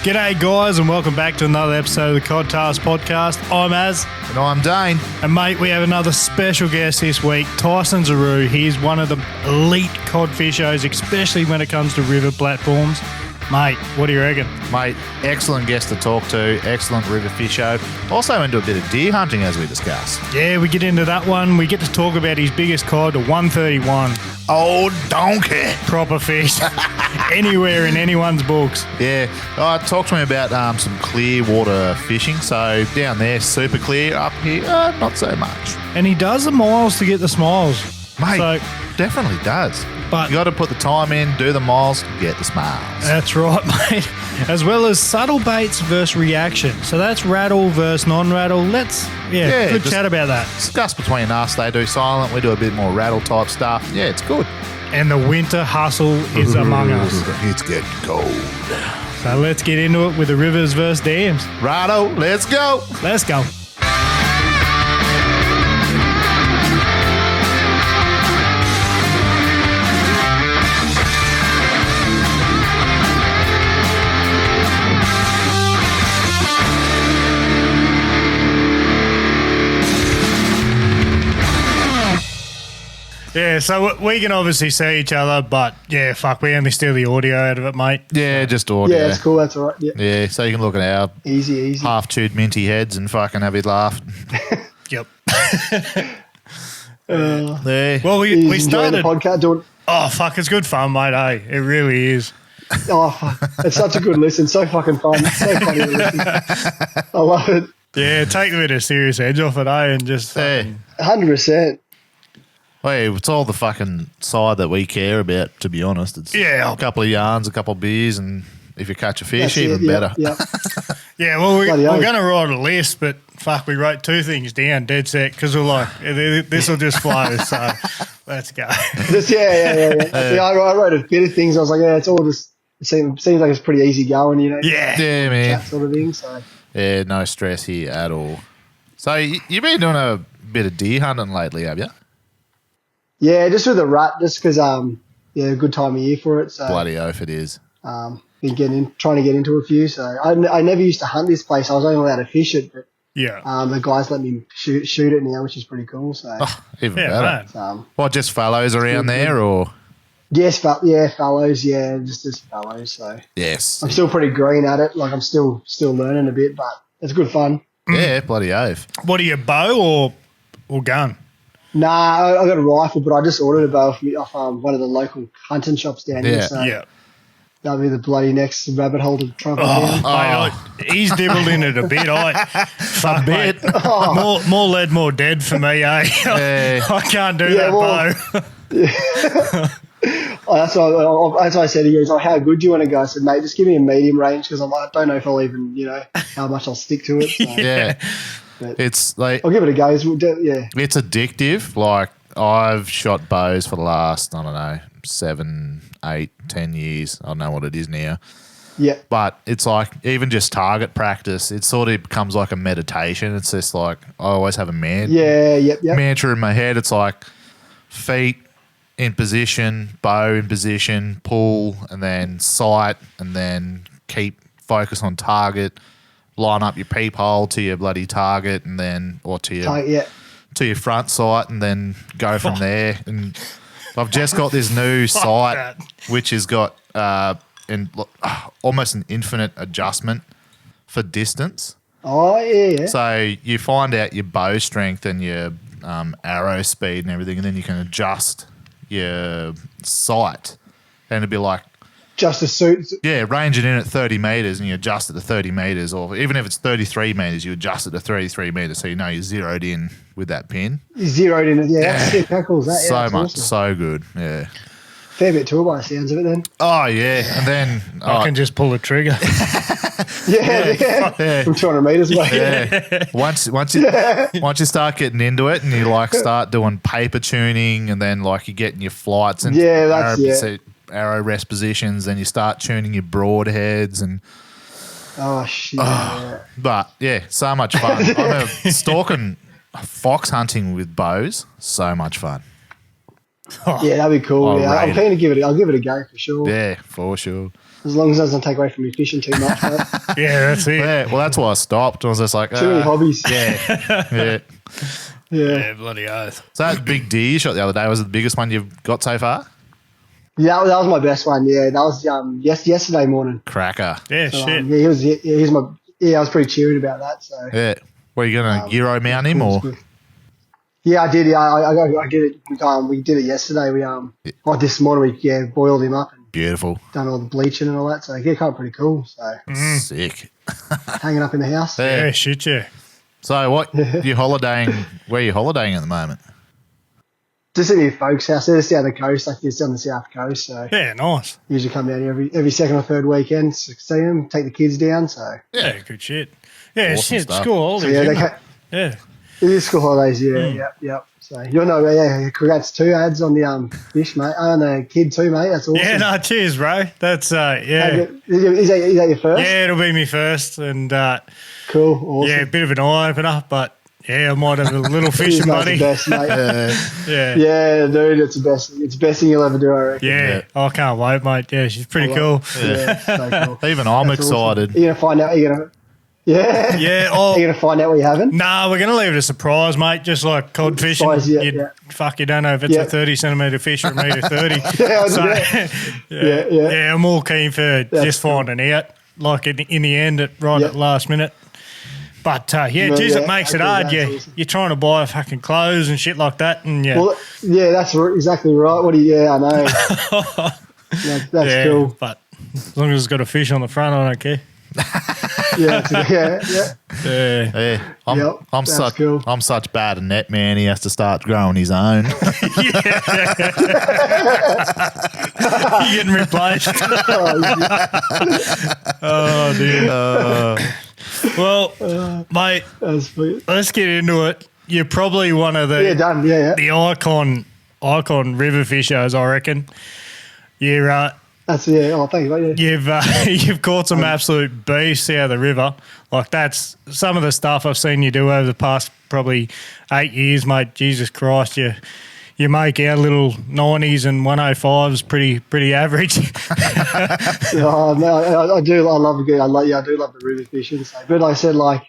G'day guys and welcome back to another episode of the Cod Tales Podcast. I'm Az. And I'm Dane. And mate, we have another special guest this week, Tyson Zarew. He's one of the elite cod fishers, especially when it comes to river platforms. Mate, what do you reckon? Mate, excellent guest to talk to, excellent river fisher. Also into a bit of deer hunting as we discussed. Yeah, we get into that one. We get to talk about his biggest cod, a 131. Oh, donkey. Proper fish. Anywhere in anyone's books. Yeah, I talked to him about some clear water fishing. So down there, super clear. Up here, not so much. And he does the miles to get the smiles. Mate, So, definitely does. But You got to put the time in, do the miles, get the smiles. that's right, mate. As well as subtle baits versus reaction. So that's rattle versus non-rattle. Let's, good just chat about that. Discuss between us. They do silent. We do a bit more rattle type stuff. Yeah, it's good. And the winter hustle is among us. It's getting cold. So let's get into it with the rivers versus dams. Righto, let's go. Let's go. Yeah, so we can obviously see each other, but yeah, fuck, we only steal the audio out of it, mate. Yeah, just audio. Yeah, that's cool. That's all right. Yeah, Yeah, so you can look at our easy. half-chewed minty heads and fucking have a laugh. Yep. There. Well, we Enjoying started. the podcast. Doing, Oh, fuck, it's good fun, mate, hey. It really is. oh, fuck. It's such a good listen. So fucking fun. So funny to listen. I love it. Yeah, take a bit of serious edge off it, eh, and just Hey. 100%. Hey, it's all the fucking side that we care about, to be honest. It's Yeah. a couple of yarns, a couple of beers, and if you catch a fish, That's it, even yeah, better. Yeah. Yeah, well, we're Bloody oath. going to write a list, but fuck, we wrote two things down, dead set, because we're like, this will just flow, so let's go. Yeah. I wrote a bit of things. I was like, yeah, it's all just, it seems like it's pretty easy going, you know. Yeah. Yeah, man. That sort of thing. So, Yeah, no stress here at all. So you've been doing a bit of deer hunting lately, have you? yeah, just with the rut, just because, good time of year for it. So, Bloody oath it is. been trying to get into a few. So, I never used to hunt this place. I was only allowed to fish it, but Yeah. the guys let me shoot it now, which is pretty cool. So, Oh, even Yeah, better. man. What, just fellows around there, or? yes, fellows, just fellows. So, Yes. I'm still pretty green at it. Like I'm still learning a bit, but it's good fun. Yeah, bloody oath. What are you, bow or gun? Nah, I got a rifle, but I just ordered a bow off one of the local hunting shops down here. Yeah. So Yeah. that'll be the bloody next rabbit hole to travel Oh, down. mate, he's dibbled in it a bit. Fuck, mate. Oh. More lead, more dead for me, eh? Yeah. I can't do Yeah, that well- bow. Oh, that's what I said to you. He's like, how good do you want to go? I said, mate, just give me a medium range because I don't know if I'll even, how much I'll stick to it. So, Yeah. but It's like, I'll give it a go. Yeah. it's addictive. Like, I've shot bows for the last, I don't know, 7, 8, 10 years. I don't know what it is now. Yeah. But it's like, even just target practice, it sort of becomes like a meditation. It's just like, I always have a Yeah. Yep. mantra in my head. It's like feet in position, bow in position, pull, and then sight, and then keep focus on target. Line up your peephole to your bloody target, and then or to your front sight, and then go from there. And I've just got this new sight, that. which has got almost an infinite adjustment for distance. Oh, yeah. So you find out your bow strength and your arrow speed and everything, and then you can adjust your sight. And it'd be like, Just a suit. yeah, range it in at 30 metres and you adjust it to 30 metres, or even if it's 33 metres, you adjust it to 33 metres so you know you're zeroed in with that pin. You zeroed in it. Yeah, that's sick. How cool is that? Yeah, So that's much, awesome. so good, yeah. Fair bit to it by the sounds of it then. Oh, yeah, and then... I can just pull the trigger. Yeah. yeah. From 200 metres away. Yeah. Once you start getting into it and you like start doing paper tuning, and then like you're getting your flights and Yeah, that's arrow rest positions, then you start tuning your broadheads and Oh, shit. Yeah. but yeah, so much fun. I'm stalking fox hunting with bows, so much fun. Yeah, that'd be cool. I'll Yeah, I'm rate keen to give it. I'll give it a go for sure. Yeah, for sure. As long as it doesn't take away from me fishing too much. Mate. Yeah, that's it. Yeah, well, that's why I stopped. I was just like, Too many hobbies. yeah. Yeah, bloody oath. So that big deer you shot the other day, was it the biggest one you've got so far? Yeah, that was my best one. Yeah, that was yesterday morning. Cracker. Yeah, So, shit. he was my. Yeah, I was pretty cheered about that. So Yeah. Were you going to gyro mount him or? Yeah, I did. Yeah, I did it. We did it yesterday. This morning we boiled him up and Beautiful. done all the bleaching and all that. So yeah, kind of pretty cool. So Sick. hanging up in the house. Yeah, shit, yeah. So what, you holidaying, where are you holidaying at the moment? Just at your folks' house. They're just down the coast, like this on the south coast. So Yeah, nice. usually come down here every second or third weekend, see them, take the kids down. So Yeah, good shit. Yeah, Awesome shit, stuff. school so holidays. yeah, isn't they it? Yeah. it is school holidays. Yeah, yep. So you'll know. Yeah, congrats too, ads on the fish, mate. On the kid too, mate. That's awesome. Yeah, no, cheers, bro. That's, yeah. Is that your first? Yeah, it'll be me first. And, Cool. Awesome. yeah, a bit of an eye-opener, but, yeah, I might have a little fishing Mate's buddy. the best, mate. Yeah. Yeah, dude, it's the best. It's the best thing you'll ever do, I reckon. Yeah. I can't wait, mate. Yeah, she's pretty cool. Yeah, so cool. Even I'm That's excited. Awesome. You're gonna find out. Yeah. Yeah, You're gonna find out what you haven't. nah, we're going to leave it a surprise, mate, just like cod fishing. Surprise, yeah, you, yeah. Fuck, you don't know if it's Yeah. a 30-centimetre fish or a metre 30. Yeah, So, yeah. yeah, I'm all keen for just finding out, like in the end, at Yeah. the last minute. But, yeah, Yeah, geez, it yeah, makes it okay, hard. that's Yeah, awesome. you're trying to buy fucking clothes and shit like that, and yeah. Well, yeah, that's exactly right. I know. That's yeah, cool. but as long as it's got a fish on the front, I don't care. Yeah, yeah. Yeah. Yeah, I'm, Yep, I'm that's such cool. I'm such bad a net man. He has to start growing his own. You're getting replaced. Oh, dear. Well, mate, That's sweet. let's get into it. You're probably one of the Yeah, done. Yeah. the icon river fishers, I reckon. You're That's Oh, thank you, mate. Yeah. you've caught some absolute beasts out of the river. Like that's some of the stuff I've seen you do over the past probably 8 years, mate. Jesus Christ, you make our little 90s and 105s pretty average. Oh, no, I do. I love it. I do love the river fishing. So, but like I said, like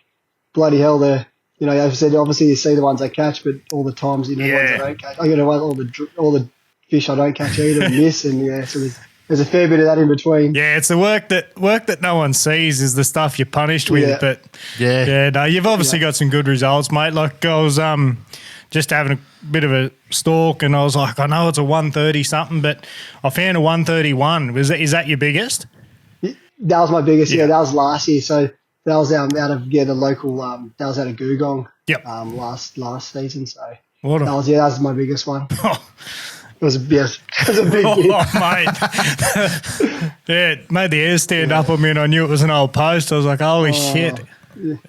bloody hell, as I said, obviously you see the ones I catch, but all the times the ones I don't catch. All the fish I don't catch either and miss, and so there's a fair bit of that in between. Yeah, it's the work that no one sees is the stuff you're punished with. Yeah. But Yeah. no, you've obviously got some good results, mate. Like I was just having a bit of a stalk, and I was like, I know it's a 130 something, but I found a 131. Is that your biggest? That was my biggest. Yeah. Yeah, that was last year. So that was out of the local. That was out of Googong. Yep. Last season. So What a that was my biggest one. It was a big oh, hit. mate. Yeah, it made the hairs stand up on me, and I knew it was an old post. I was like, holy shit.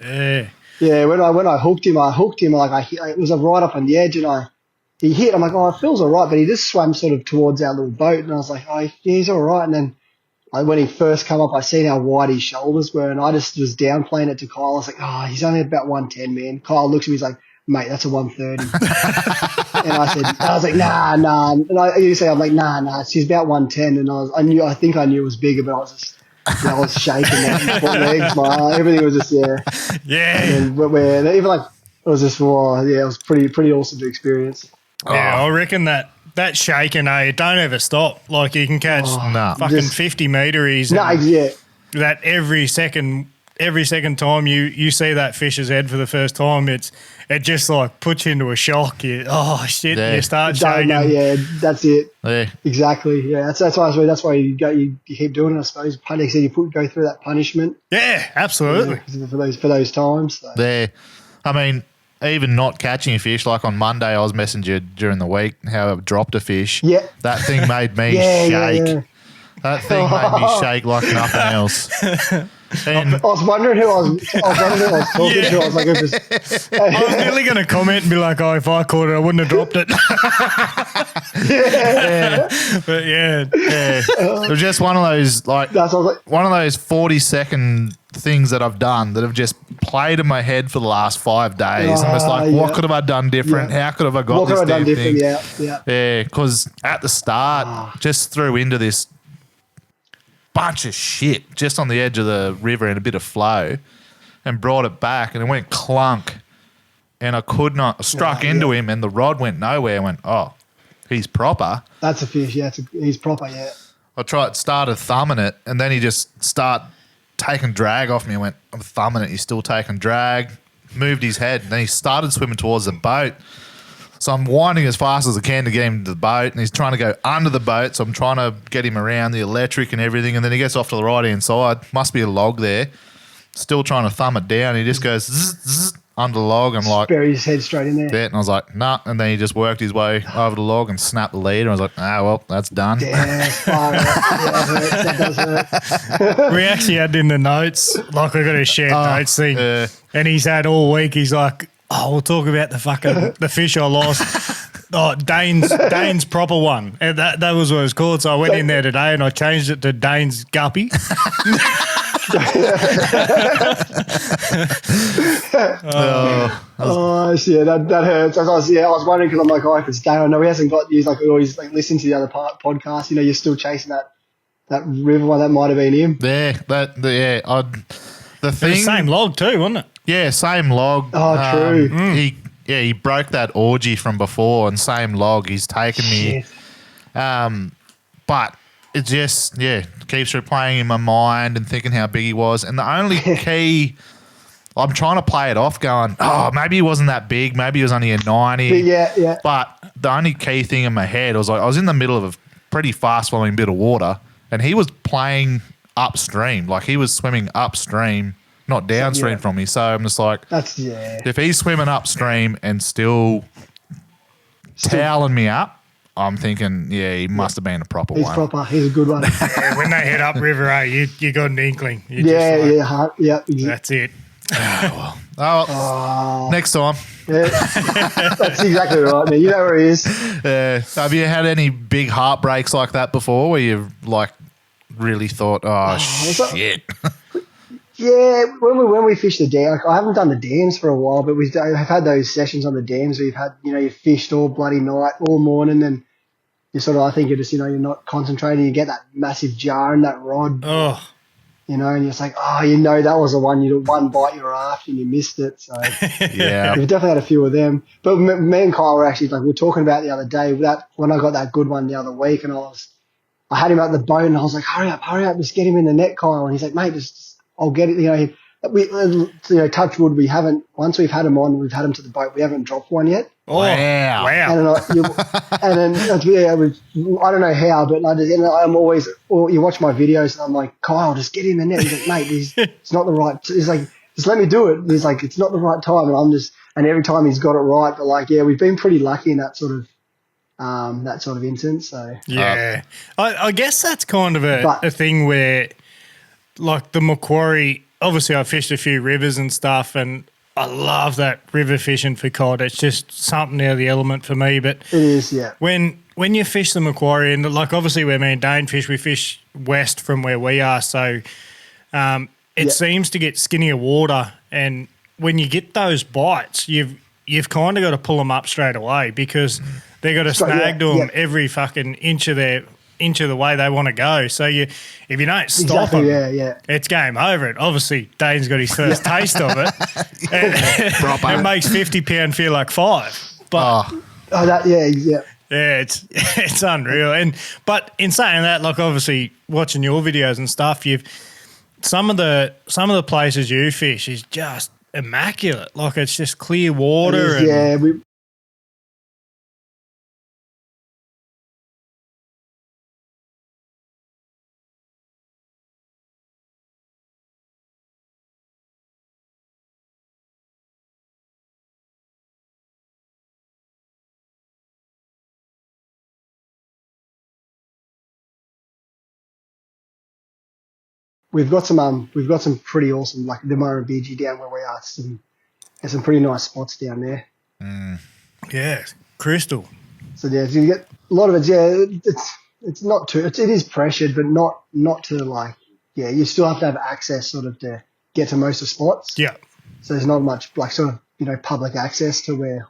Yeah. Yeah, when I hooked him like it was right up on the edge, and he hit. I'm like, oh, it feels all right, but he just swam sort of towards our little boat, and I was like, oh, yeah, he's all right. And then when he first came up, I seen how wide his shoulders were, and I just was downplaying it to Kyle. I was like, oh, he's only about 110, man. Kyle looks at me, he's like, mate, that's a 130. And I was like, nah. And I'm like, nah, she's about 110. And I think I knew it was bigger, but I was just, I was shaking my legs, everything was just, Yeah. And even like, it was just, it was pretty awesome to experience. Yeah, I reckon that shaking, it don't ever stop. Like you can catch fucking Just- 50 meteries. No, yeah. That every second time you see that fish's head for the first time, it just like puts you into a shock. You start shaking. Yeah, that's it. Yeah. Exactly. Yeah, that's why you keep doing it. I suppose. Like I said, you go through that punishment. Yeah, absolutely. For those times. So. There. I mean, even not catching a fish, like on Monday I was messaging you during the week how I dropped a fish. Yeah. That thing made me Yeah. shake. That thing made me shake like nothing else. And I was wondering who I was talking to. I was like, I was nearly going to comment and be like, oh, if I caught it, I wouldn't have dropped it. But yeah. it was just one of those that's what I was like. one of those 40-second things that I've done that have just played in my head for the last 5 days. I'm just like, what could have I done different? Yeah. How could have I got What this could I damn done different? thing? Yeah. Yeah, because at the start, just threw into this bunch of shit just on the edge of the river in a bit of flow, and brought it back, and it went clunk, and I could not struck into him, and the rod went nowhere. I went, oh, he's proper. That's a fish. Yeah, he's proper. Yeah. I started thumbing it, and then he just started taking drag off me. I went, I'm thumbing it. He's still taking drag. Moved his head, and then he started swimming towards the boat. So I'm winding as fast as I can to get him to the boat, and he's trying to go under the boat. So I'm trying to get him around the electric and everything, and then he gets off to the right-hand side. Must be a log there. Still trying to thumb it down. He just goes zzz, zzz, under the log. I'm like, bury his head straight in there. yeah, and I was like, nah. And then he just worked his way over the log and snapped the lead. And I was like, well, that's done. Yeah, far out. Yeah, that does hurt. We actually had in the notes, like we got a shared notes thing, and he's had all week. He's like, "Oh, we'll talk about the fish I lost." Oh, Dane's proper one, and that was what it was called. So I went in there today and I changed it to Dane's guppy. Yeah, that hurts. I was wondering because I'm like, if it's Dane, I know he hasn't got. He's like always like listening to the other podcast. You're still chasing that river one. That might have been him. The thing, the same log too, wasn't it? Yeah, same log. Oh, true. He broke that orgy from before, and same log. He's taken me. But it just keeps replaying in my mind and thinking how big he was. And the only key, I'm trying to play it off, going, maybe he wasn't that big. Maybe he was only a 90. Yeah. But the only key thing in my head was like I was in the middle of a pretty fast flowing bit of water, and he was playing upstream, like he was swimming upstream, not downstream from me. So I'm just like, if he's swimming upstream and still toweling me up, I'm thinking, he must have been a proper one. He's proper. He's a good one. Yeah, when they head up river, you got an inkling. Exactly. That's it. Next time. Yeah, that's exactly right, man. You know where he is. Have you had any big heartbreaks like that before, where you've like really thought, shit? Yeah, when we fish the dam, I haven't done the dams for a while, but I've had those sessions on the dams where you've had, you fished all bloody night, all morning, and you sort of, I think you're just, you're not concentrating. You get that massive jar in that rod, and you're just like, that was the one, one bite you were after and you missed it. So yeah, we've definitely had a few of them. But me and Kyle were actually, we were talking about the other day, that when I got that good one the other week, and I had him at the boat, and I was like, hurry up, just get him in the net, Kyle. And he's like, mate, I'll get it. Touch wood, we haven't, once we've had him on, we've had him to the boat, we haven't dropped one yet. Wow. And then I don't know how, but I'm always, you watch my videos and I'm like, Kyle, just get in the net. He's like, mate, it's not the right, he's like, just let me do it. And he's like, it's not the right time. And every time he's got it right, but we've been pretty lucky in that sort of instance. So yeah, I guess that's kind of a thing where, like the Macquarie, obviously I fished a few rivers and stuff, and I love that river fishing for cod. It's just something out of the element for me. But it is, yeah. When you fish the Macquarie, and obviously where me and Dane fish, we fish west from where we are, so it seems to get skinnier water, and when you get those bites, you've kind of got to pull them up straight away because they've got to snag to them every fucking inch of the way they want to go. So if you don't stop them, it's game over. It obviously Dane's got his first taste of it. It makes 50 pound feel like 5. But it's unreal. But in saying that, obviously watching your videos and stuff, some of the places you fish is just immaculate. It's just clear water. We've got some pretty awesome, like the Murrumbidgee down where we are. There's some pretty nice spots down there. Yeah, crystal. So you get a lot of it. Yeah, it's not too. It is pressured, but not to you still have to have access sort of to get to most of the spots. Yeah. So there's not much public access to where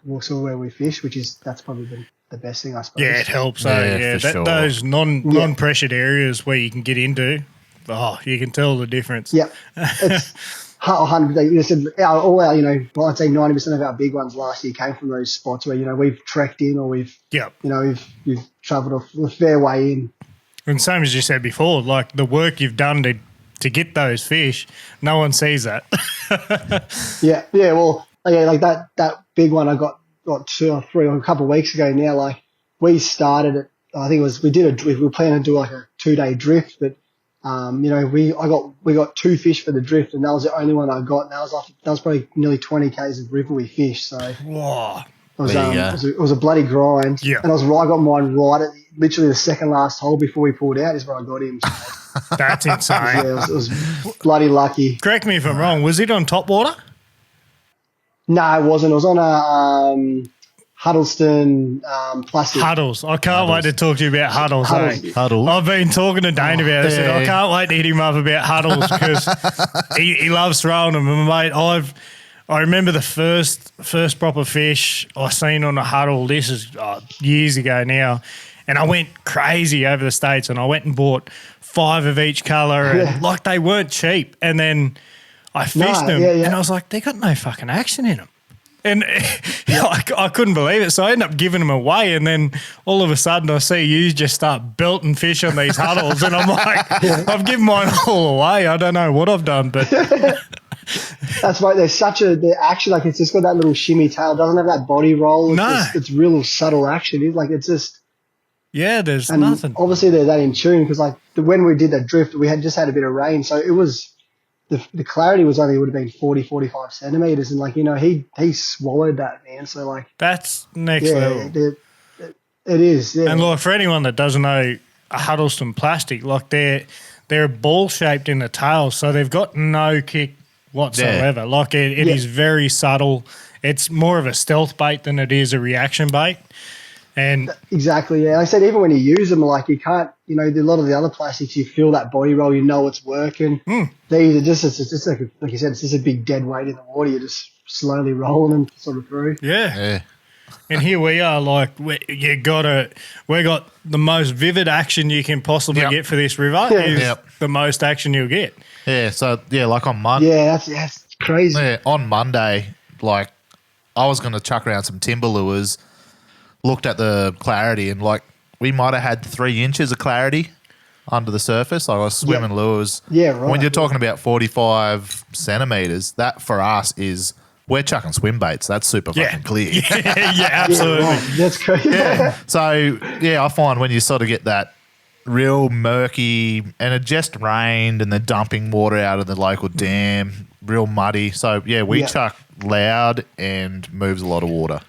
we fish, that's probably the best thing, I suppose. Yeah, it helps. Sure. Those non-pressured areas where you can get into. you can tell the difference. Yeah, it's 100%. You said all our, well, I'd say 90% of our big ones last year came from those spots where we've trekked in or we've travelled a fair way in. And same as you said before, like the work you've done to get those fish, no one sees that. Yeah. Well, like that big one I got 2 or 3 or a couple of weeks ago now. Like we started it. I think it was we were planning to do like a 2-day drift, but we got 2 fish for the drift, and that was the only one I got. And that was probably nearly 20 k's of river we fished. So Whoa. It was a bloody grind. Yeah. And I got mine right at literally the second last hole before we pulled out is where I got him. So, That's insane. yeah, it was bloody lucky. Correct me if I'm wrong. Was it on top water? No, it wasn't. It was on a Huddleston plastic. Huddles. I can't wait to talk to you about Huddles. Huddles. I've been talking to Dane about this, and I can't wait to hit him up about Huddles because he loves throwing them. And mate, I remember the first proper fish I seen on a Huddle. This is years ago now, and I went crazy over the States, and I went and bought 5 of each colour, and like they weren't cheap. And then I fished them, and I was like, they got no fucking action in them. And I couldn't believe it. So I ended up giving them away. And then all of a sudden I see you just start belting fish on these Huddles. And I'm like, I've given mine all away. I don't know what I've done. But that's right. They're action. Like it's just got that little shimmy tail. It doesn't have that body roll. It's real subtle action. It's just. Yeah, there's nothing. Obviously they're that in tune because like when we did that drift, we had just had a bit of rain. So it was. The clarity would have been 40, 45 centimetres, and he swallowed that, man. So like that's next level. It is. Yeah. And like for anyone that doesn't know, a Huddleston plastic, like they're ball shaped in the tail, so they've got no kick whatsoever. Yeah. Like it is very subtle. It's more of a stealth bait than it is a reaction bait. And exactly, yeah. Like I said, even when you use them, like you can't, a lot of the other plastics, you feel that body roll, it's working. These are just like you said, it's just a big dead weight in the water. You're just slowly rolling them sort of through. Yeah. And here we are, like we got the most vivid action you can possibly get for this river. The most action you'll get. Yeah. So like on Monday. Yeah, that's crazy. Yeah, on Monday, like I was going to chuck around some timber lures. Looked at the clarity and like we might have had 3 inches of clarity under the surface. I was swimming lures. Yeah, right. When you're talking about 45 centimetres, that for us is we're chucking swim baits. That's super fucking clear. Yeah, absolutely. Yeah, right. That's crazy. Yeah. So I find when you sort of get that real murky and it just rained and they're dumping water out of the local dam, real muddy. So we chuck loud and moves a lot of water.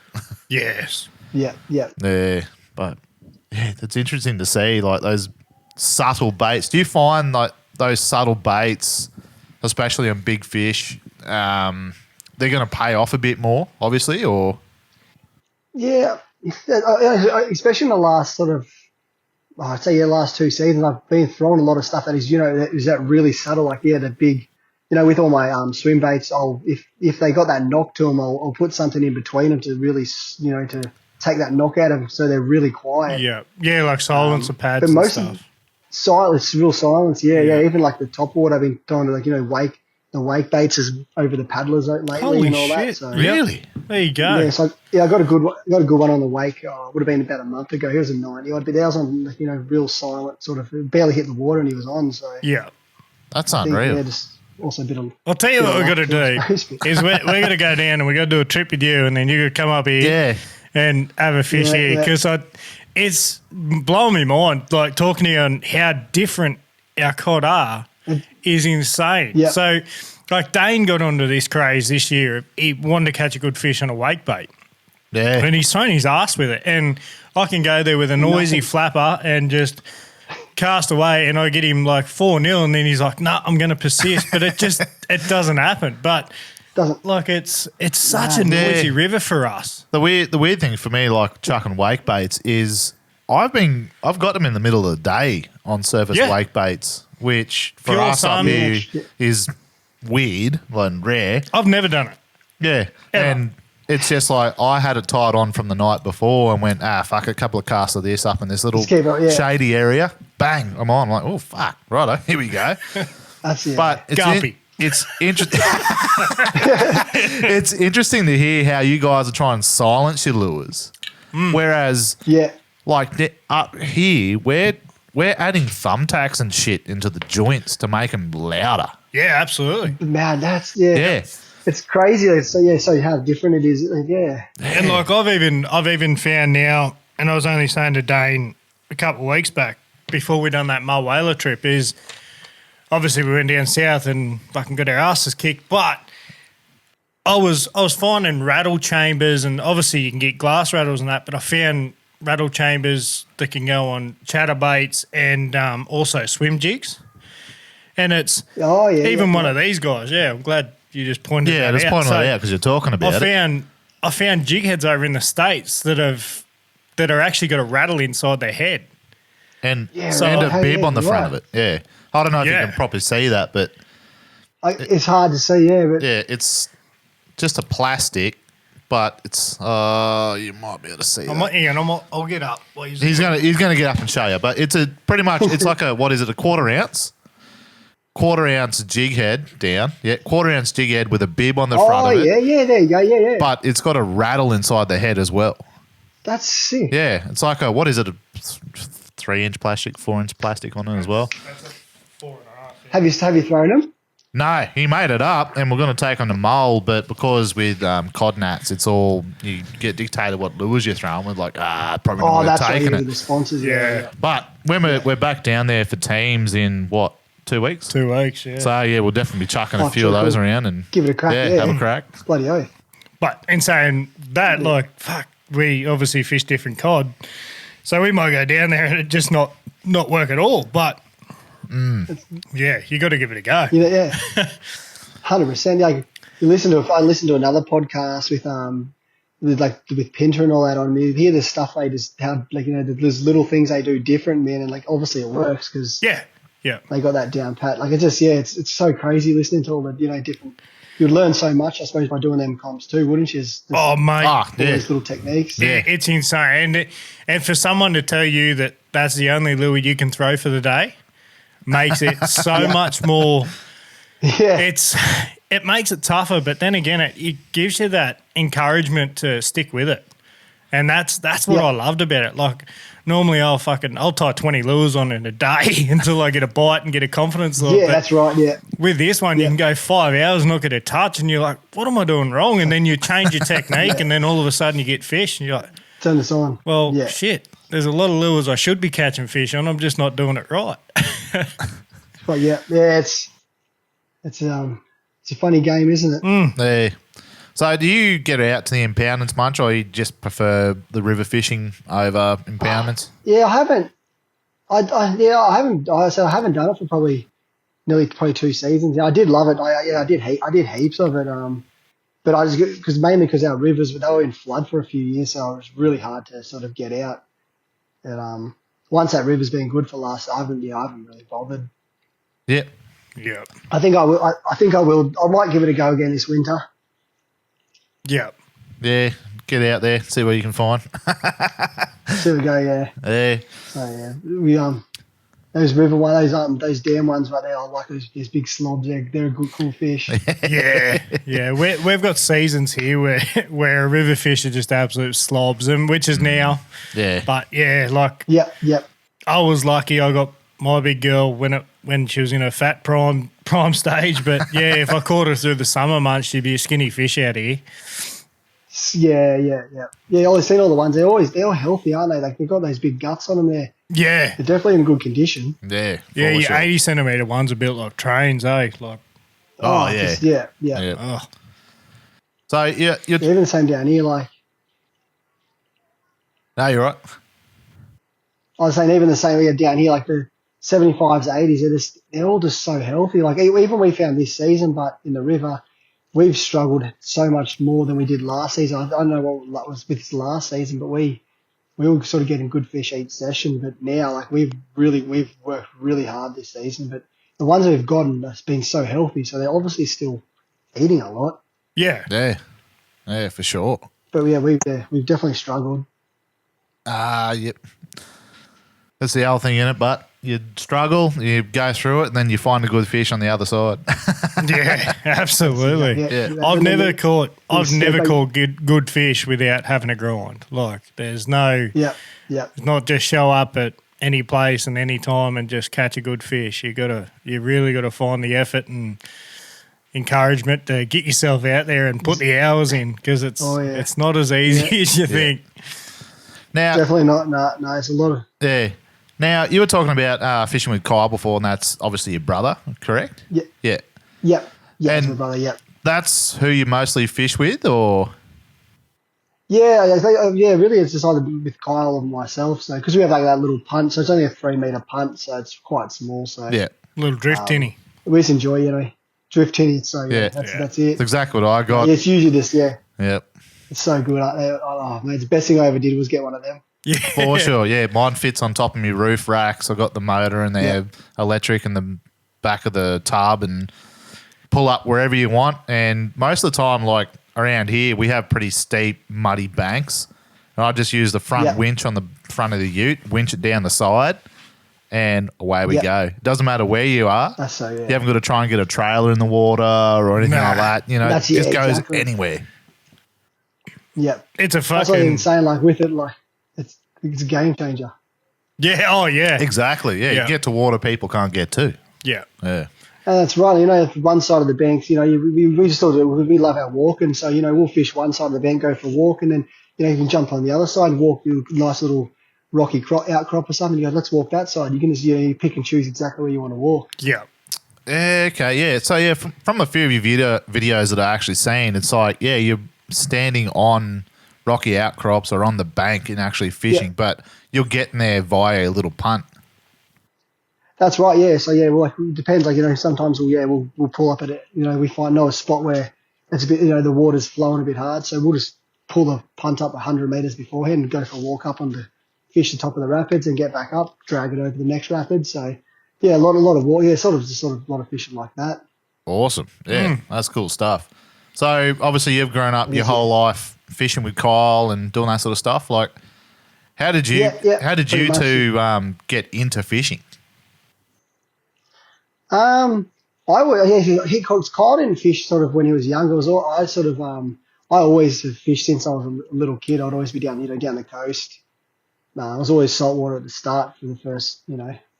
Yes. Yeah. Yeah, but it's interesting to see like those subtle baits. Do you find like those subtle baits, especially on big fish, they're going to pay off a bit more, obviously, or? Yeah, especially in the last sort of, I'd say last 2 seasons, I've been throwing a lot of stuff that is that really subtle, like the big. With all my swim baits, if they got that knock to them, I'll put something in between them to really, to take that knock out of them so they're really quiet. Yeah, like silencer pads and stuff. Silence, real silence. Yeah. Even like the top water, I've been trying to the wake baits is over the paddlers lately. Holy and all shit! That. So, really? There you go. Yeah, so I got a good one on the wake. It would have been about a month ago. He was a 90 odd, but that was on real silent, sort of barely hit the water, and he was on. So that's unreal. Also a bit of. I'll tell you what we're going to do is we're going to go down and we're going to do a trip with you, and then you're going to come up here and have a fish here because it's blowing my mind. Like talking to you on how different our cod are is insane. Yeah. So like Dane got onto this craze this year. He wanted to catch a good fish on a wake bait. Yeah. And he's thrown his ass with it. And I can go there with a noisy flapper and just cast away, and I get him like 4-0, and then he's like, "No, I'm going to persist," but it doesn't happen. But like it's such a noisy river for us. The weird thing for me, like chucking wake baits, is I've got them in the middle of the day on surface wake baits, which for Pure us sun. up here is weird and rare. I've never done it. Yeah, Ever. and it's just like I had it tied on from the night before and went, fuck, a couple of casts of this up in this little shady area. bang, I'm on. I'm like, oh, fuck. Righto, here we go. That's it. But it's interesting. It's interesting to hear how you guys are trying to silence your lures. Whereas, up here, we're adding thumbtacks and shit into the joints to make them louder. Yeah, absolutely. Man, it's crazy. So how different it is. Yeah. And like I've even found now, and I was only saying to Dane a couple of weeks back before we done that Mulwala trip, is obviously we went down south and fucking got our asses kicked, but I was finding rattle chambers, and obviously you can get glass rattles and that, but I found rattle chambers that can go on chatterbaits and also swim jigs. And it's one of these guys. Yeah, I'm glad you just pointed that out. Yeah, just pointed it out because you're talking about it. I found jig heads over in the States that are actually got a rattle inside their head. And a bib on the front of it. Yeah. I don't know if you can properly see that, but it's hard to see, but it's just a plastic, but it's you might be able to see that. I'll get up. He's gonna get up and show you, but it's pretty much like a quarter ounce jig head down, quarter ounce jig head with a bib on the front of it. There you go, yeah. But it's got a rattle inside the head as well. That's sick. Yeah, it's like a 3-inch plastic, 4-inch plastic on it as well. That's a 4.5. Have you thrown them? No, he made it up, and we're going to take on the mould, but because with cod nats, it's all you get dictated what lures you're throwing. We're like, probably not worth taking it. The sponsors, yeah. But when we're back down there for teams in 2 weeks? 2 weeks, yeah. So we'll definitely be chucking a few of those around and give it a crack. Yeah, have a crack. Bloody oath. But in saying that, we obviously fish different cod, so we might go down there and it just not work at all. But you got to give it a go. Yeah, 100%. Like I listened to another podcast with Pinter and all that on. You hear the stuff they just have, there's little things they do different, man, and obviously it works because they got that down pat. Like it's just it's so crazy listening to all the different. You'd learn so much, I suppose, by doing them comps too, wouldn't you? These little techniques. Yeah, it's insane. And for someone to tell you that that's the only lure you can throw for the day makes it so much more. Yeah, it makes it tougher, but then again, it gives you that encouragement to stick with it, and that's what I loved about it. Like normally, I'll tie 20 lures on in a day until I get a bite and get a confidence lure. Yeah, that's right. Yeah. With this one, you can go 5 hours and not get a touch, and you're like, "What am I doing wrong?" And then you change your technique, and then all of a sudden you get fish, and you're like, "Turn this on." Well, shit. There's a lot of lures I should be catching fish on. I'm just not doing it right. But it's a funny game, isn't it? Yeah. So do you get out to the impoundments much, or you just prefer the river fishing over impoundments? I haven't. I haven't done it for probably 2 seasons. I did love it. I did heaps of it. But I just because our rivers they were in flood for a few years, so it was really hard to sort of get out. And once that river's been good for last, I haven't really bothered. Yeah. Yeah. I think I will. I might give it a go again this winter. Yeah. Yeah. Get out there, see what you can find. See we go. Yeah. Yeah. So we those river ones, those dam ones right there, I like those big slobs. They're a good, cool fish. Yeah. We've got seasons here where river fish are just absolute slobs, and which is now. Yeah. But Yep. I was lucky. I got my big girl when she was in her fat prime stage. But if I caught her through the summer months, she'd be a skinny fish out here. Yeah. I've seen all the ones. They're all healthy, aren't they? Like they've got those big guts on them there. Yeah. They're definitely in good condition. Yeah. Your sure. 80 centimetre ones are built like trains, eh? Like. Yeah. Oh. So you're even the same down here. Like. No, you're right. I was saying even the same down here, like the 75s, 80s. They're all just so healthy. Like even we found this season, but in the river. We've struggled so much more than we did last season. I don't know what was with last season, but we were sort of getting good fish each session. But now, like we've worked really hard this season. But the ones that we've gotten have been so healthy, so they're obviously still eating a lot. Yeah, for sure. But we've definitely struggled. Yep. That's the other thing in it, but you struggle, you go through it, and then you find a good fish on the other side. Yeah, absolutely. Yeah. I've never caught good fish without having a grind. Like, there's no, Yeah. it's not just show up at any place and any time and just catch a good fish. You really got to find the effort and encouragement to get yourself out there and put the hours in, because it's not as easy as you think. Now, Definitely not. No, it's a lot of. Yeah. Now, you were talking about fishing with Kyle before, and that's obviously your brother, correct? Yeah. Yeah. Yep. Yeah, And it's my brother. Yep. that's who you mostly fish with, or? Yeah, I think, really, it's just either with Kyle or myself. So, because we have like that little punt, so it's only a 3-meter punt, so it's quite small. So, Yeah. Little drift tinny. we just enjoy, drift tinny. So, that's That's it. exactly what I got. Yeah, it's usually just, Yep. it's so good. Oh, man, the best thing I ever did was get one of them. Yeah. For sure, yeah. Mine fits on top of my roof racks. I got the motor and the electric in the back of the tub, and pull up wherever you want. And most of the time, like around here, we have pretty steep, muddy banks. And I just use the front winch on the front of the ute, winch it down the side, and away we go. Doesn't matter where you are. That's so, You haven't got to try and get a trailer in the water or anything like that. You know, it just goes exactly. anywhere. Yeah. It's a That's what fucking... I'm saying, like, with it, like, it's a game changer. Yeah, oh, yeah. Exactly, yeah. You get to water people can't get to. Yeah. Yeah. And that's right. One side of the banks, we just sort of, we love our walking. So, we'll fish one side of the bank, go for a walk, and then, you can jump on the other side, walk a nice little rocky outcrop or something. You go, let's walk that side. You can just, you pick and choose exactly where you want to walk. Yeah. Okay, yeah. So, yeah, from a few of your videos that I actually seen, it's like, yeah, you're standing on rocky outcrops or on the bank and actually fishing, but you're getting there via a little punt. That's right, yeah. So, well, like, it depends. Like, sometimes we'll pull up at it. We know a spot where it's a bit, the water's flowing a bit hard. So we'll just pull the punt up 100 meters beforehand and go for a walk up on the fish the top of the rapids and get back up, drag it over the next rapid. So, yeah, a lot of water. Yeah, sort of a lot of fishing like that. Awesome. Yeah, that's cool stuff. So, obviously, you've grown up your whole life fishing with Kyle and doing that sort of stuff. Like, how did you two get into fishing? He Kyle didn't fish sort of when he was younger. I always have fished since I was a little kid. I'd always be down the coast. I was always saltwater at the start for the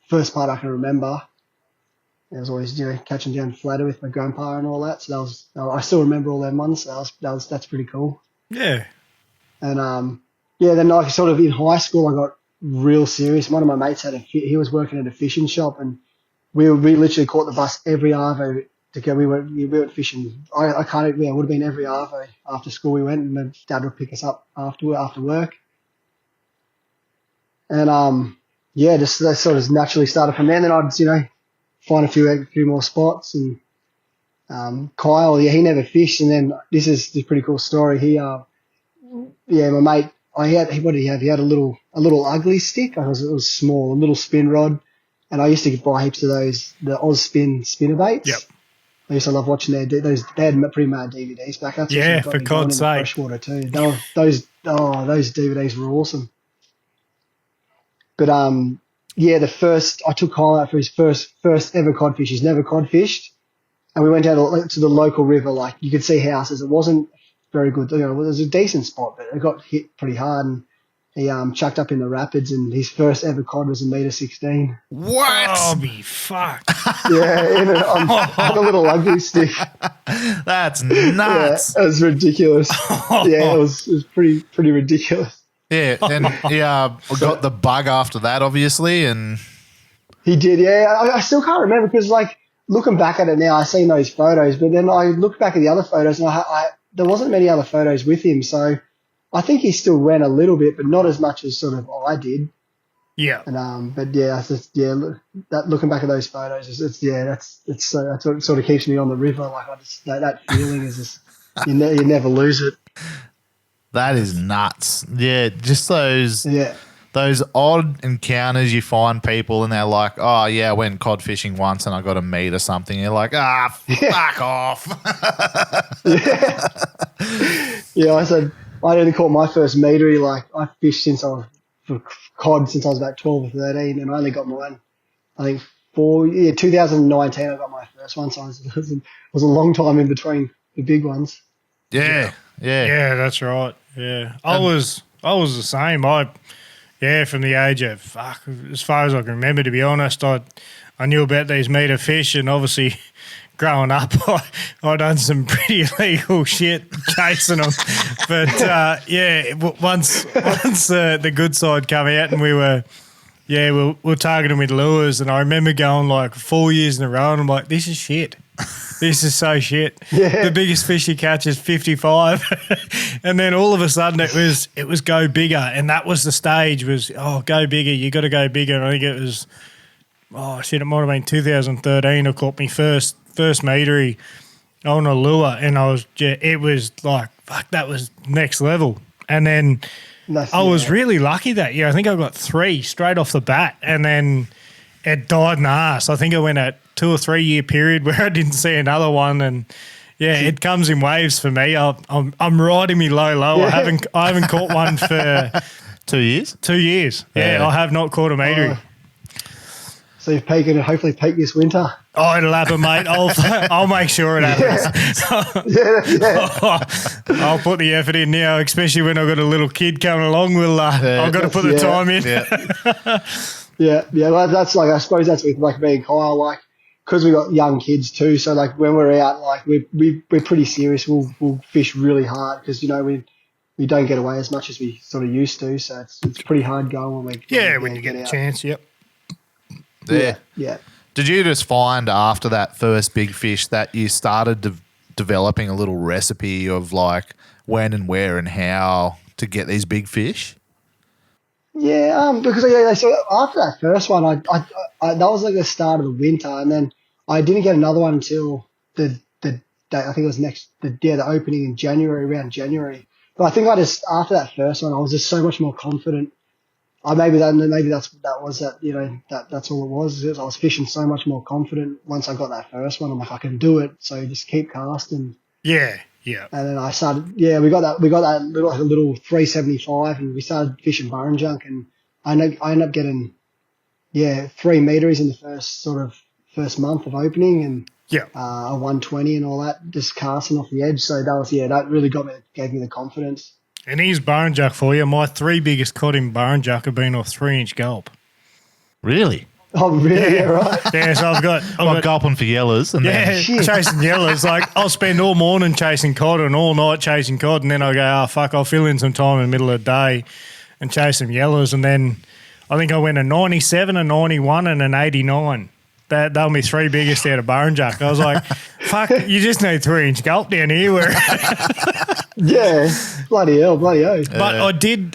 first part I can remember. I was always, catching down flatter with my grandpa and all that. So I still remember all them ones. That's pretty cool. Yeah. And then I sort of in high school I got real serious. One of my mates he was working at a fishing shop, and we literally caught the bus every arvo to go. We went fishing. I can't. Yeah, it would have been every arvo after school we went, and my dad would pick us up after work. And just that sort of naturally started from there. And then I'd find a few more spots. And Kyle, he never fished. And then this is the pretty cool story. My mate, what did he have? He had a little ugly stick. It was small, a little spin rod. And I used to buy heaps of those, the Oz spinner baits. Yep. I used to love watching they had pretty mad DVDs back up. Yeah, for God's sake. Freshwater too. Those DVDs were awesome. But I took Kyle out for his first ever codfish. He's never codfished, and we went out to the local river. Like, you could see houses. It wasn't very good. It was a decent spot, but it got hit pretty hard, and he chucked up in the rapids. And his first ever cod was 1.16 meters. What? Oh, be fucked. Yeah, on a little ugly stick. That's nuts. Yeah, it was ridiculous. Yeah, it was pretty ridiculous. Yeah, and he got the bug after that, obviously, and he did. Yeah, I still can't remember because, like, looking back at it now, I seen those photos, but then I looked back at the other photos, and there wasn't many other photos with him, so I think he still ran a little bit, but not as much as sort of I did. Yeah. And but looking back at those photos, that's what sort of keeps me on the river. Like, that feeling is just you never lose it. that is nuts. Yeah, just those odd encounters you find people and they're like, oh yeah, I went cod fishing once and I got a meat or something. You're like, fuck off. Yeah, I said I only caught my first meatery. Like, I fished for cod since I was about 12 or 13, and I only got mine I think 2019 I got my first one, so it was a long time in between the big ones. Yeah. Yeah, that's right. Yeah, I was the same. From the age of as far as I can remember, to be honest, I knew about these meter fish, and obviously growing up, I done some pretty illegal shit chasing them. But once the good side come out, and we were targeting with lures, and I remember going like 4 years in a row, and I'm like, this is shit. This is so shit. Yeah. The biggest fish you catch is 55. And then all of a sudden it was go bigger. And that was the stage was, go bigger. You got to go bigger. And I think it was, it might have been 2013. I caught me first metery on a lure. And it was like, fuck, that was next level. And then I was really lucky that year. I think I got 3 straight off the bat. And then it died in the arse. I think I went at 2 or 3 year period where I didn't see another one, and it comes in waves for me. I'm riding me low. I haven't caught one for 2 years. 2 years. Yeah, I have not caught a metery. So you've hopefully peak this winter. Oh, it'll happen, mate. I'll make sure it happens. I'll put the effort in now, especially when I've got a little kid coming along. I've got to put the time in. Well, that's like, I suppose that's with like being Kyle, like, because we got young kids too. So like when we're out, like we're pretty serious. We'll fish really hard because we don't get away as much as we sort of used to. So it's pretty hard going when when you get a chance. Yep. Yeah. Did you just find after that first big fish that you started developing a little recipe of like when and where and how to get these big fish? Yeah, because so after that first one, I that was like the start of the winter, and then I didn't get another one until the day, I think it was the opening in January, around January. But I think after that first one, I was just so much more confident. Maybe that's all it was. I was fishing so much more confident once I got that first one. I'm like, I can do it. So just keep casting. Yeah. And then I started. Yeah, we got that little 375, and we started fishing Burrinjunk, and I ended up getting 3 meteries in the first month of opening, and a 120 and all that, just casting off the edge. So that really gave me the confidence. And here's Burrinjunk for you. My 3 biggest cod in Burrinjunk have been off 3-inch gulp. Really? Oh, really? Yeah, right. Yeah, so I've got gulping for yellows. And then chasing yellows. Like, I'll spend all morning chasing cod and all night chasing cod, and then I go, fuck, I'll fill in some time in the middle of the day and chase some yellows. And then I think I went a 97, a 91, and an 89. They were my 3 biggest out of Burrinjunk. I was like, fuck, you just need 3-inch gulp down here. Yeah, bloody hell. But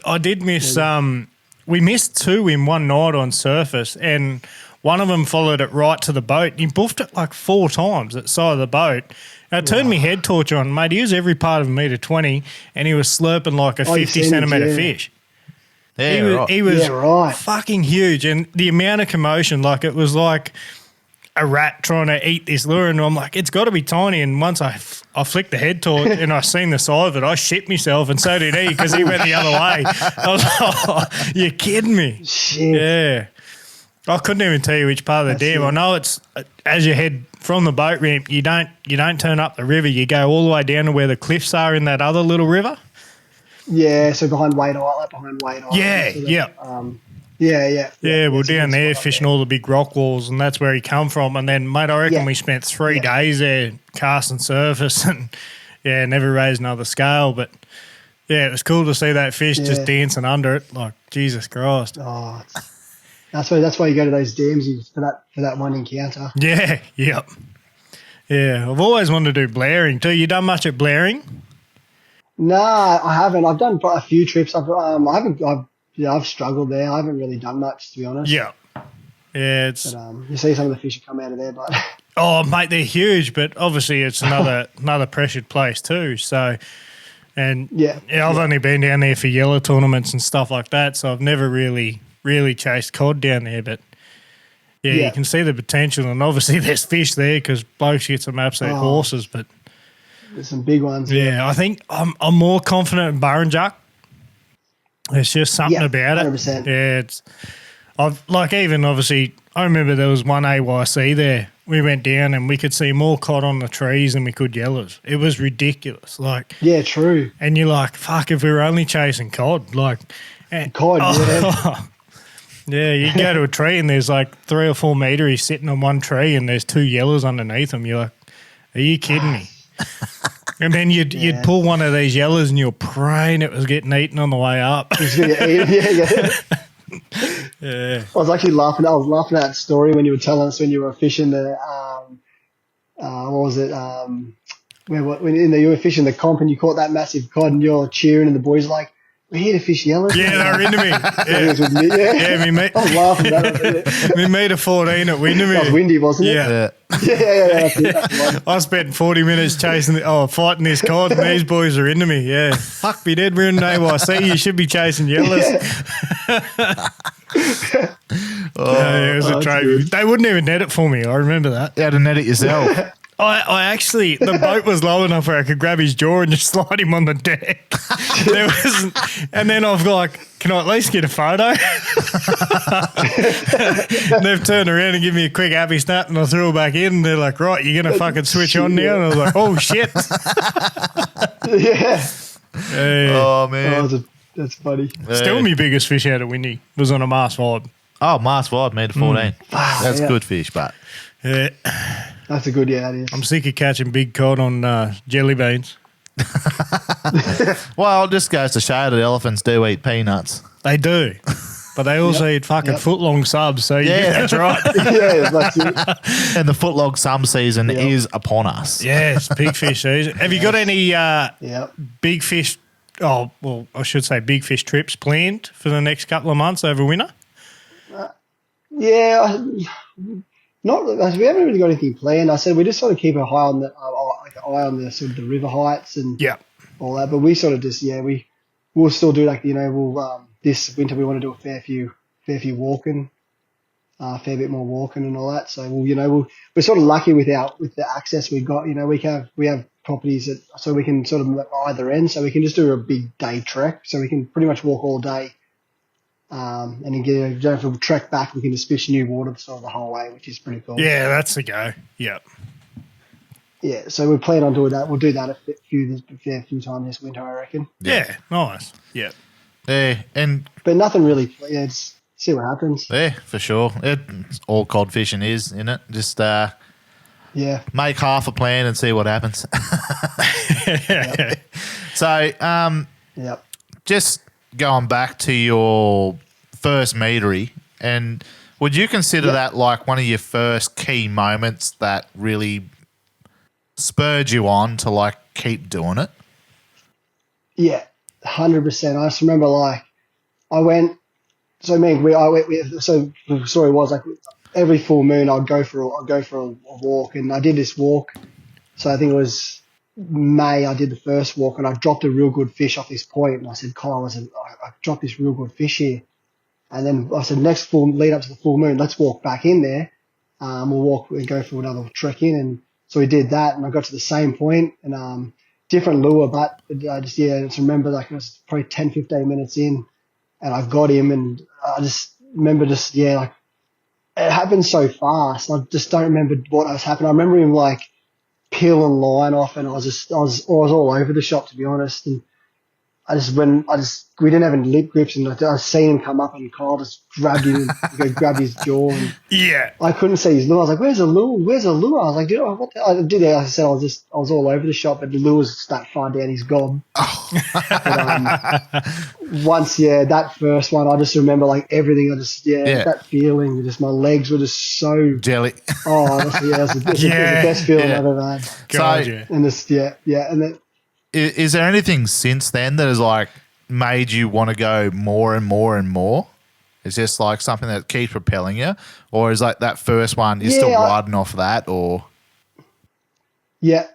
I did miss we missed 2 in one night on surface, and one of them followed it right to the boat. He buffed it like 4 times at the side of the boat. And I turned my head torch on, mate. He was every part of 1.20 metre, and he was slurping like a 50-centimetre fish. He was fucking huge, and the amount of commotion, like it was like a rat trying to eat this lure, and I'm like, it's got to be tiny. And once I flicked the head torch and I seen the side of it, I shit myself, and so did he because he went the other way. I was like, you're kidding me. Shit. Yeah. I couldn't even tell you which part of the dam. I know it's as you head from the boat ramp, you don't turn up the river. You go all the way down to where the cliffs are in that other little river. Yeah, so behind Wade Island. Yeah. We're down there fishing all the big rock walls, and that's where he come from. And then, mate, I reckon we spent 3 days there casting surface, and never raised another scale. But it was cool to see that fish just dancing under it, like Jesus Christ. Oh, that's why you go to those dams for that one encounter. Yeah, yep. Yeah, I've always wanted to do blaring too. You done much at blaring? No, I haven't. I've done a few trips. I've struggled there. I haven't really done much, to be honest. Yeah, it's. But, you see some of the fish that come out of there, but. Oh, mate, they're huge, but obviously it's another pressured place too. So, and I've only been down there for yellow tournaments and stuff like that, so I've never really chased cod down there. But you can see the potential, and obviously there's fish there because blokes get some absolute horses, but. There's some big ones. Yeah, I think I'm more confident in Burrinjunk. There's just something about it. 100%. Yeah, I've like even obviously I remember there was one AYC there. We went down and we could see more cod on the trees than we could yellows. It was ridiculous. Like Yeah, true. and you're like, fuck, if we were only chasing cod, like Cod, yeah. yeah, you go to a tree and there's like 3 or 4 metres sitting on one tree and there's 2 yellows underneath them. You're like, are you kidding me? And then you'd pull one of these yellows and you're praying it was getting eaten on the way up. Yeah. I was actually laughing. I was laughing at that story when you were telling us when you were fishing the what was it? You were fishing the comp and you caught that massive cod and you're cheering and the boys are like, we're here to fish yellows. Yeah, they were into me. Yeah, me mate. I was laughing at it. Me mate of 14 at Windermere. That was windy, wasn't it? Yeah. Yeah. I spent 40 minutes fighting this cod and these boys are into me. Yeah. Fuck me dead, we're in AYC. You should be chasing yellows. It was a trophy. Good. They wouldn't even net it for me. I remember that. You had to net it yourself. I actually, the boat was low enough where I could grab his jaw and just slide him on the deck. And then I've like, can I at least get a photo? And they've turned around and given me a quick happy snap and I threw it back in and they're like, right, you're going to fucking switch on now? And I was like, oh, shit. Yeah. Oh, man. That's funny. Still my biggest fish out of Windy was on a Mars vibe. Oh, Mars 5, metre 14. That's yeah. good fish, but... Yeah. That's a good, that is. I'm sick of catching big cod on jelly beans. Well, it just goes to show that elephants do eat peanuts. They do. But they also eat fucking foot-long subs, so that's right. Yeah, that's it. And the footlong sum season is upon us. Yes, big fish season. Have you got any Yep. big fish, I should say big fish trips planned for the next couple of months over winter? Yeah, we haven't really got anything planned. I said we just sort of keep an eye on the sort of the river heights and all that. But we sort of just we'll still do this winter we want to do a fair few walking, fair bit more walking and all that. So we're sort of lucky with the access we got. We have properties so we can sort of either end, so we can just do a big day trek. So we can pretty much walk all day. And then you don't have to trek back. We can just fish new water sort of the whole way, which is pretty cool. Yeah, that's the go. Yep. Yeah, so we plan on doing that. We'll do that a few times this winter, I reckon. Yeah, nice. Yep. Yeah, But nothing really. Yeah, just see what happens. Yeah, for sure. It's all cod fishing is, isn't it? Just make half a plan and see what happens. So, just going back to your first meatery, and would you consider that like one of your first key moments that really spurred you on to like keep doing it? Yeah, 100%. I just remember I went. So the story was like every full moon I'd go for a walk, and I did this walk. So I think it was May I did the first walk and I dropped a real good fish off this point, and I said, Kyle, I dropped this real good fish here. And then I said, next lead up to the full moon, let's walk back in there. We'll walk and go for another trek in. And so we did that, and I got to the same point and different lure, but I just remember it was probably 10, 15 minutes in and I got him, and I just remember it happened so fast. I just don't remember what was happening. I remember him peeling line off, and I was all over the shop, to be honest. And we didn't have any lip grips, and I seen him come up, and Kyle just grabbed him and grabbed his jaw. And I couldn't see his lure. I was like, "Where's the lure? Where's the lure?" I was like, "What?" I did that. I said, I was all over the shop, but the lure was that far down his gob. But, once, that first one, I just remember everything. That feeling, just my legs were just so jelly. Oh, it was the best feeling I've ever had. God, and this, and then. Is there anything since then that has made you want to go more and more and more? Is this something that keeps propelling you, or is that first one you're still riding off that, or? Yeah.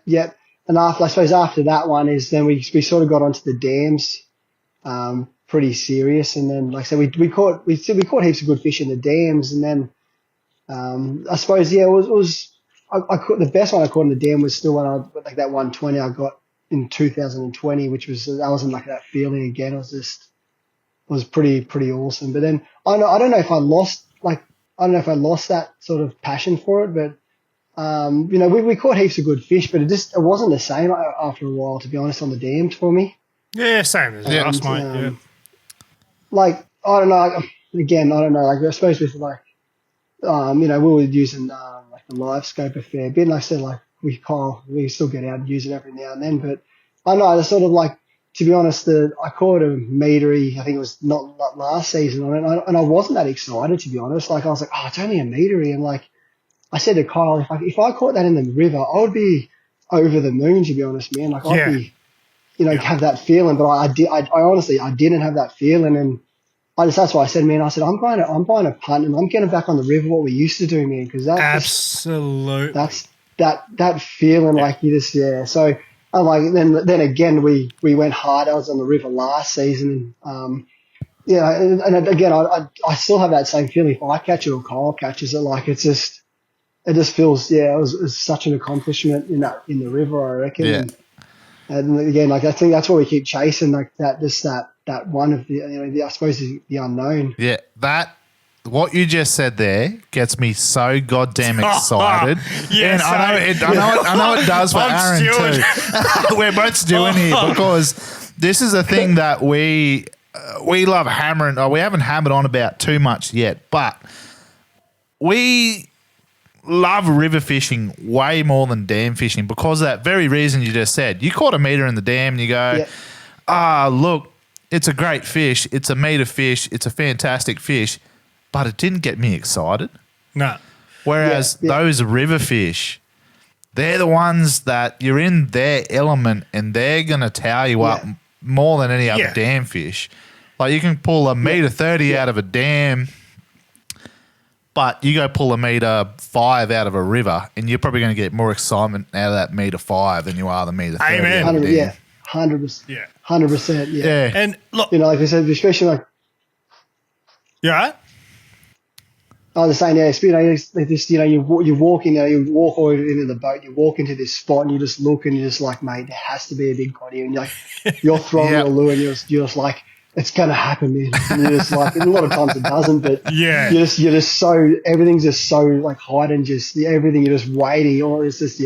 And I suppose after that one is then we sort of got onto the dams, pretty serious, and then like I said we caught heaps of good fish in the dams, and then I suppose it was I caught the best one I caught in the dam was still when that 120 I got in 2020, which was I wasn't that feeling again. It was just was pretty awesome. But then I don't know if I lost that sort of passion for it, but we caught heaps of good fish, but it wasn't the same after a while, to be honest, on the dams for me. Yeah, same as us, mate. Like, I don't know. Again, I don't know. Like, I suppose with like, we were using like the live scope a fair bit. And like I said, like we still get out and use it every now and then. But I don't know. It's sort of like, to be honest, I caught a meatery. I think it was not last season on it, and I wasn't that excited, to be honest. Like I was like, oh, it's only a meatery, and like I said to Kyle, if I caught that in the river, I would be over the moon, to be honest, man. Like I'd be, have that feeling. But I honestly didn't have that feeling, and that's why I said, man, I'm buying a punt and I'm getting back on the river what we used to do, man, because that's absolutely that feeling like you just So I'm like, then again we went hard. I was on the river last season, and again I still have that same feeling. If I catch it or Kyle catches it, like it just feels it was such an accomplishment in the river, I reckon. Yeah. And again, like I think that's what we keep chasing, like that one of the I suppose the unknown. Yeah, what you just said there gets me so goddamn excited. Yes, and I know it does for Aaron too. We're both stewing here because this is a thing that we love hammering. We haven't hammered on about too much yet, but we love river fishing way more than dam fishing because of that very reason you just said. You caught a meter in the dam and you go, look, it's a great fish. It's a meter fish. It's a fantastic fish, but it didn't get me excited. No. Whereas those river fish, they're the ones that you're in their element and they're going to towel you up more than any other dam fish. Like you can pull a meter 30 out of a dam, but you go pull a meter 5 out of a river and you're probably going to get more excitement out of that meter 5 than you are the meter 30. Amen. Out of a dam. 100%. Yeah. 100%. Yeah. And look, like I said, especially like. You all right? I was saying, you walk over into the boat, you walk into this spot and you just look and you're just like, mate, there has to be a big cod here. And you're throwing your lure and you're just like, it's going to happen, man. And you're just like, a lot of times it doesn't, but you're just so, everything's just so like heightened, just everything, you're just waiting. Or it's just,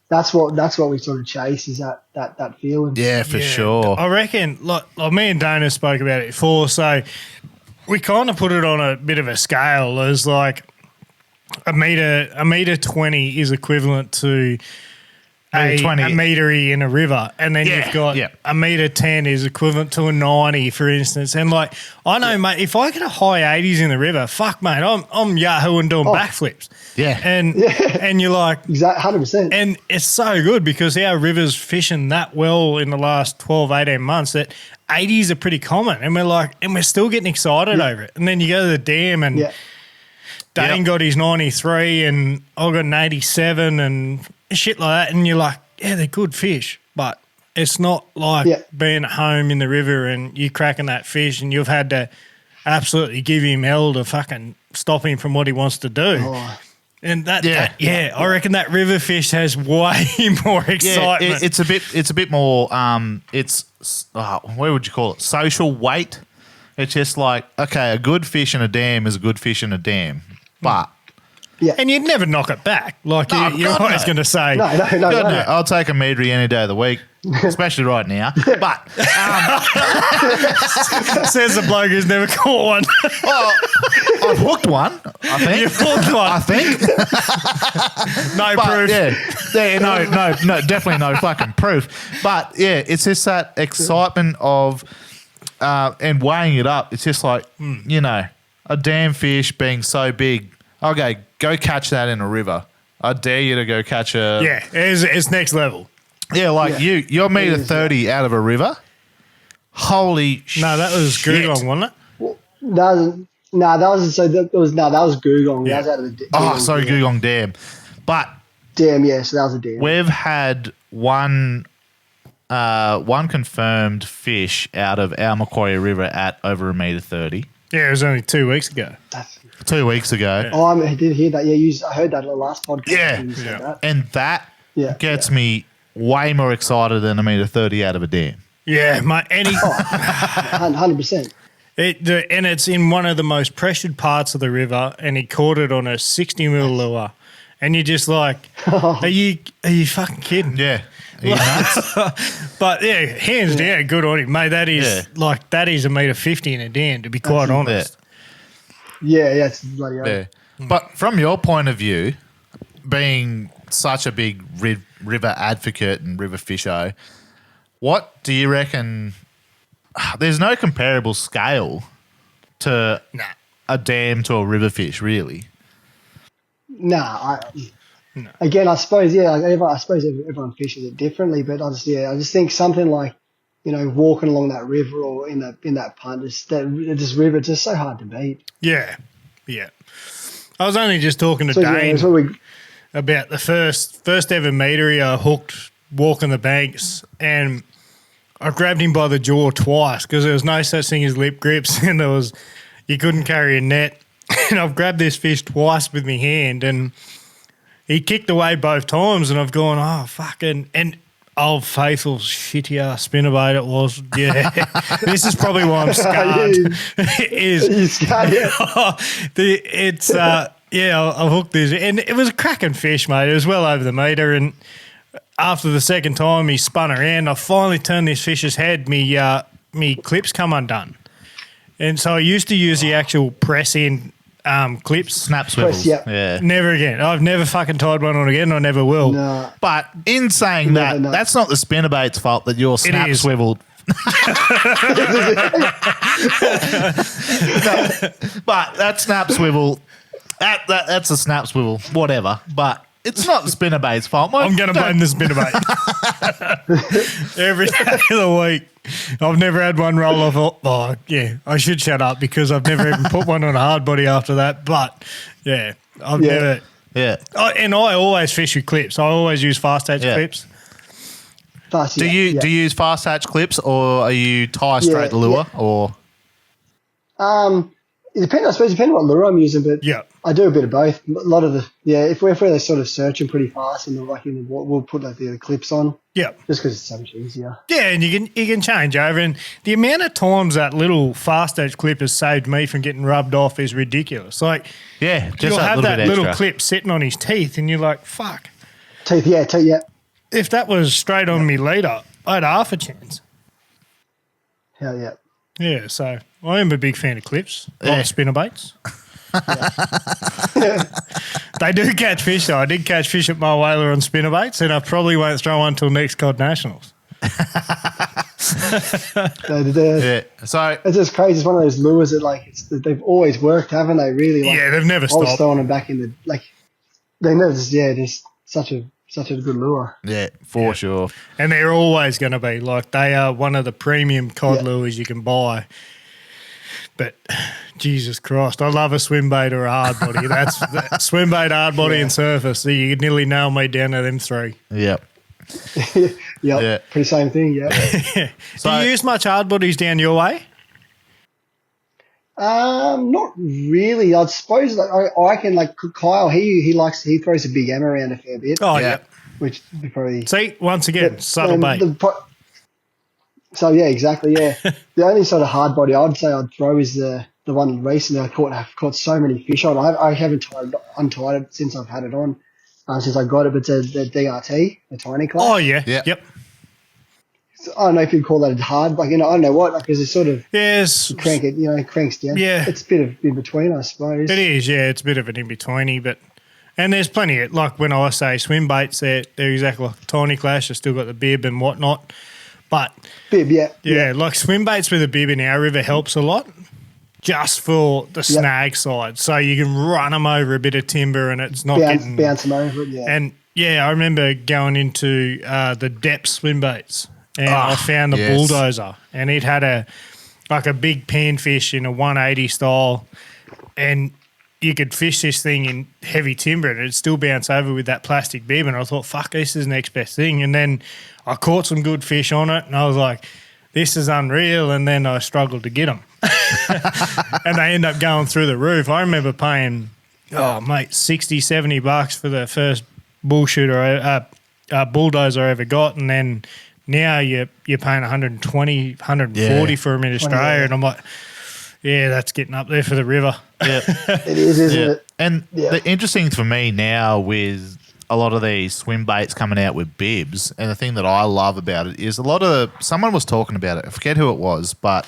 that's what we sort of chase is that feeling. Yeah, for sure. I reckon, like me and Dana spoke about it before, so we kind of put it on a bit of a scale as like a meter 20 is equivalent to a metery in a river, and then you've got a meter 10 is equivalent to a 90, for instance. And like I know, mate, if I get a high 80s in the river, fuck, mate, I'm yahooing doing backflips. Yeah, and you're like exactly 100%. And it's so good because our river's fishing that well in the last 12, 18 months that 80s are pretty common, and we're still getting excited over it. And then you go to the dam and Dane got his 93 and I got an 87 and shit like that, and you're like, yeah, they're good fish, but it's not like being at home in the river and you cracking that fish and you've had to absolutely give him hell to fucking stop him from what he wants to do. Oh. And I reckon that river fish has way more excitement. It's a bit more. Where would you call it? Social weight. It's just like, okay, a good fish in a dam is a good fish in a dam, but. Yeah. And you'd never knock it back. Like you're always going to say, no. I'll take a metery any day of the week, especially right now. But says the bloke who's never caught one. I've hooked one, I think. You've hooked one. I think. Proof. No, definitely no fucking proof. But yeah, it's just that excitement of and weighing it up. It's just like, a damn fish being so big. Okay, go catch that in a river. I dare you to go catch a... Yeah, it's next level. Yeah, you're meter 30 out of a river. Holy shit. No, that was Googong, wasn't it? That was Googong. Yeah. That was out of the Googong Dam. But... Dam, so that was a dam. We've had one confirmed fish out of our Macquarie River at over a meter 30. Yeah, it was only 2 weeks ago. 2 weeks ago. Yeah. Oh, I did hear that. Yeah, I heard that in the last podcast. Yeah. And that gets me way more excited than a meter 30 out of a dam. Yeah, mate. 100%. And it's in one of the most pressured parts of the river, and he caught it on a 60 mil lure. And you're just like, are you fucking kidding? Yeah. Are you nuts? But yeah, hands down, good on him, mate. That is that is $1.50 in a dam, to be quite honest. Yeah, it's bloody hell. Yeah. But from your point of view, being such a big river advocate and river fisho, what do you reckon? There's no comparable scale to a dam to a river fish, really. Again, I suppose, everyone fishes it differently, but I just think something like, walking along that river or in that pond, this river, it's just so hard to beat. Yeah. I was only just talking to Dane about the first ever meter I hooked walking the banks, and I grabbed him by the jaw twice because there was no such thing as lip grips, and you couldn't carry a net. And I've grabbed this fish twice with my hand, and he kicked away both times, and I've gone, oh, fucking, and old faithful shitty ass spinnerbait it was. Yeah. This is probably why I'm scarred. It is. You're scarred, yeah. I've hooked this, and it was a cracking fish, mate. It was well over the metre, and after the second time he spun around, I finally turned this fish's head, me clips come undone. And so I used to use the actual press-in clips. Snap swivels. Yeah. Never again. I've never fucking tied one on again. I never will. No. But in saying that's not the spinnerbait's fault that you're snap swiveled. But that snap swivel, that's a snap swivel, whatever. But it's not the spinnerbait's fault. I'm going to blame the spinnerbait. Every day of the week. I've never had one roll off. Oh, yeah, I should shut up because I've never even put one on a hard body after that. But, yeah, I've never. Yeah. And I always fish with clips. I always use fast hatch clips. Do you use fast hatch clips, or are you tie straight the lure? Or it depends. I suppose it depends what lure I'm using, but I do a bit of both. A lot of if we're sort of searching pretty fast and we'll put the clips on. Yeah, just because it's so much easier. Yeah, and you can change over, and the amount of times that little fast edge clip has saved me from getting rubbed off is ridiculous. Like, just you'll have that little little clip sitting on his teeth, and you're like, fuck. Teeth, yeah. If that was straight on me leader, I had half a chance. Hell yeah. Yeah, so I am a big fan of clips, like spinnerbaits. They do catch fish, though. I did catch fish at my whaler on spinnerbaits, and I probably won't throw one till next Cod Nationals. So it's just crazy. It's one of those lures that they've always worked, haven't they? Really? They've never stopped. I was throwing them back in they never just just such a good lure. Yeah, for sure. And they're always going to be they are one of the premium cod lures you can buy. But Jesus Christ, I love a swim bait or a hard body. That's swim bait, hard body, and surface. So you could nearly nail me down to them three. Yep. Pretty same thing. Yeah. So, do you use much hard bodies down your way? Not really. I suppose I can Kyle. He throws a big M around a fair bit. Oh yeah. Which probably once again subtle bait. So yeah, exactly. Yeah, the only sort of hard body I'd say I'd throw is the one recently I've caught so many fish on. I haven't untied it since I've had it on, since I got it. But it's the DRT, the tiny class. Oh yeah, yep. So I don't know if you'd call that a hard, I don't know what, because it's sort of crank it, it cranks down. Yeah, it's a bit of in between, I suppose. It is, yeah. It's a bit of an in betweeny, but. And there's plenty of when I say swim baits, they're exactly like tiny clash. They've still got the bib and whatnot. But bib, yeah. Like swim baits with a bib in our river helps a lot, just for the snag side. So you can run them over a bit of timber, and it's not bounce them over it. Yeah. And I remember going into the depth swim baits, and I found the bulldozer, and it had a big panfish in a 180 style, and you could fish this thing in heavy timber and it'd still bounce over with that plastic bib. And I thought, fuck, this is the next best thing. And then I caught some good fish on it and I was like, this is unreal. And then I struggled to get them. And they end up going through the roof. I remember paying, $60, $70 for the first bullshooter, bulldozer I ever got. And then now you're paying $120, $140 for them in Australia. And I'm like, Yeah, that's getting up there for the river. Yeah. It is, isn't it? And Yeah. the interesting for me now with a lot of these swim baits coming out with bibs, and the thing that I love about it is someone was talking about it, I forget who it was, but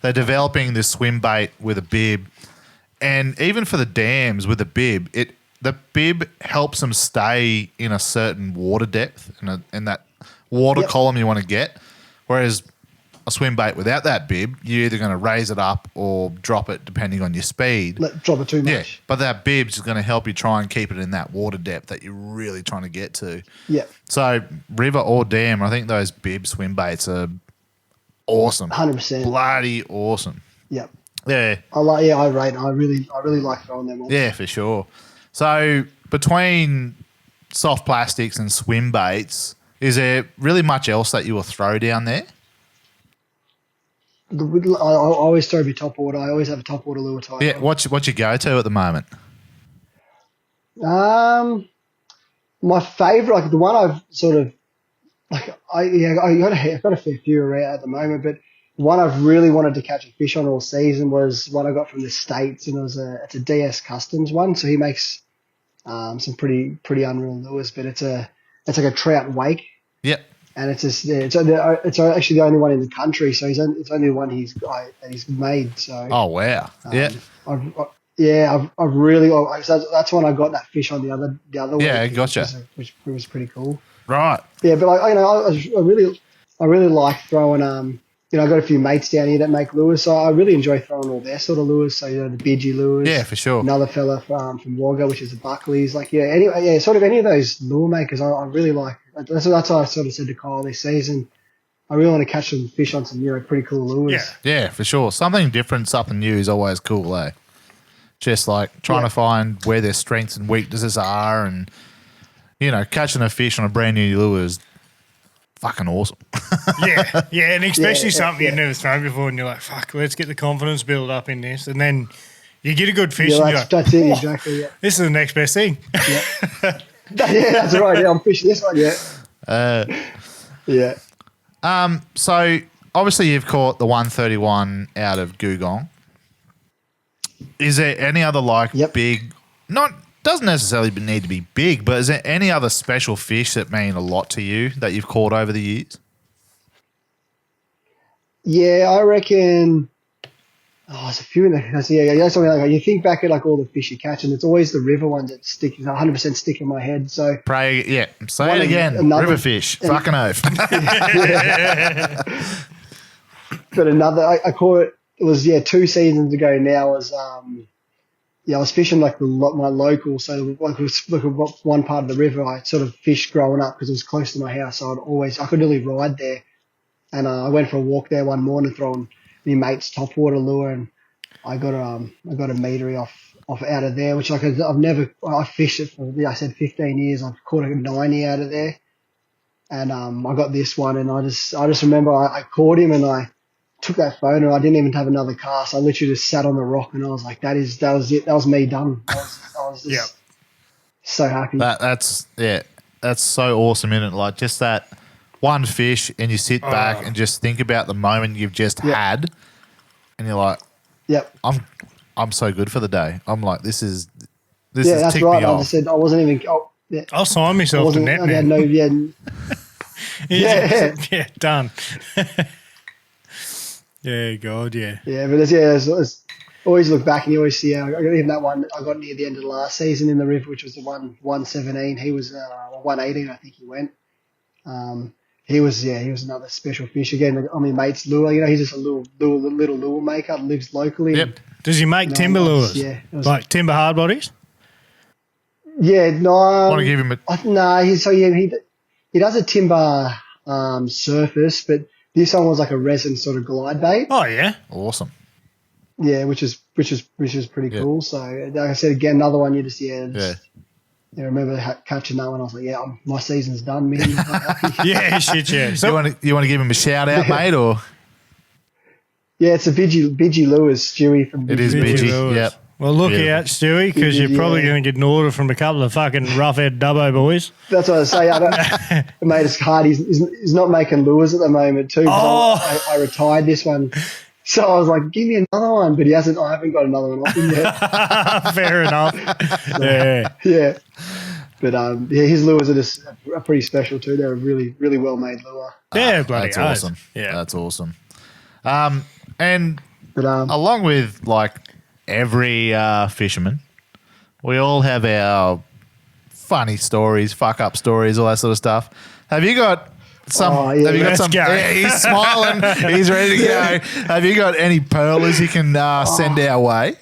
they're developing this swim bait with a bib. And even for the dams with a bib, the bib helps them stay in a certain water depth in that water column you want to get. Whereas a swim bait without that bib, you're either going to raise it up or drop it depending on your speed. Drop it too much. Yeah, but that bib's is going to help you try and keep it in that water depth that you're really trying to get to. Yeah. So river or dam, I think those bib swim baits are awesome. 100%. Bloody awesome. Yep. Yeah. I rate. I really like throwing them on. Yeah, for sure. So between soft plastics and swim baits, is there really much else that you will throw down there? I always throw my top water. I always have a top water lure tie. Yeah. What's your go-to at the moment? My favourite, like the one I've sort of like, I got a fair few around at the moment, but one I've really wanted to catch a fish on all season was one I got from the States, and it's a DS Customs one. So he makes some pretty unreal lures, but it's like a trout wake. Yep. And it's actually the only one in the country, so it's only one that he's made. So Oh wow! I've really so that's when I got that fish on the other Yeah, week, gotcha. which was pretty cool. Right. Yeah, but I really like throwing I got a few mates down here that make lures, so I really enjoy throwing all their sort of lures. So the Bidgee lures. Yeah, for sure. Another fella from Wagga, which is the Buckleys. Like anyway, sort of any of those lure makers, I really like. That's what I sort of said to Kyle this season. I really want to catch some fish on some pretty cool lures. Yeah, for sure. Something different, something new is always cool, eh? Just like trying to find where their strengths and weaknesses are, and catching a fish on a brand new lure is fucking awesome. yeah, and especially something you've never thrown before, and you're like, fuck, let's get the confidence build up in this, and then you get a good fish, and you're like, that's it, exactly. Yeah. This is the next best thing. Yeah, that's right. Yeah, I'm fishing this one. Yeah. So obviously you've caught the 131 out of Googong. Is there any other big? Doesn't necessarily need to be big, but is there any other special fish that mean a lot to you that you've caught over the years? Yeah, I reckon. There's a few in there. Yeah, something like you think back at like all the fish you catch, and it's always the river ones that 100% stick in my head. So say it again. River fish, fucking oath. But another, I caught it was 2 seasons ago now. I was fishing like my local, so like one part of the river I sort of fished growing up because it was close to my house. So I could really ride there, and I went for a walk there one morning throwing my mate's topwater lure, and I got a metery off out of there, which I fished it for I said 15 years. I've caught a 90 out of there, and I got this one, and I just remember I caught him, and I took that phone, and I didn't even have another cast. I literally just sat on the rock, and I was like, that was it. That was me done. I was just so happy. That's so awesome, isn't it? Like just that one fish, and you sit back and just think about the moment you've just had, and you're like, "Yep, I'm so good for the day." I'm like, this is that's ticked right. me I off. just said I wasn't even. I'll sign myself to net, man. Yeah, done. Yeah, God, yeah. Yeah, but it's always look back and you always see even that one I got near the end of the last season in the river, which was the 117. He was 118, I think he went. He was another special fish again. I mean, mate's lure. He's just a little lure maker, lives locally. Yep. Does he make timber lures? Yeah, like timber hard bodies? Yeah, no. Want to give him no, he does a timber surface, but this one was like a resin sort of glide bait. Oh yeah, awesome. Yeah, which is pretty cool. So like I said again, another one you just I remember catching that one. I was like, my season's done, man. Yeah, shit, yeah. So you want to give him a shout out, mate, or? Yeah, it's a Bidgee Lewis, Stewie from Bidgee. It is Bidgee, yep. Well, look out, Stewie, because you're probably going to get an order from a couple of fucking rough-head Dubbo boys. That's what I say. Mate, it's hard. He's not making lures at the moment too. I retired this one So I was like, give me another one, but I haven't got another one off him yet. Fair enough. Yeah. Yeah. But his lures are just are pretty special too. They're a really, really well made lure. Yeah, bloody That's oath. awesome. Yeah. That's awesome. And But along with like every fisherman, we all have our funny stories, fuck up stories, all that sort of stuff. Have you got some? Oh, yeah. Have you got Let's some? go. Yeah, he's smiling. He's ready to go. Have you got any pearlers you can send our way?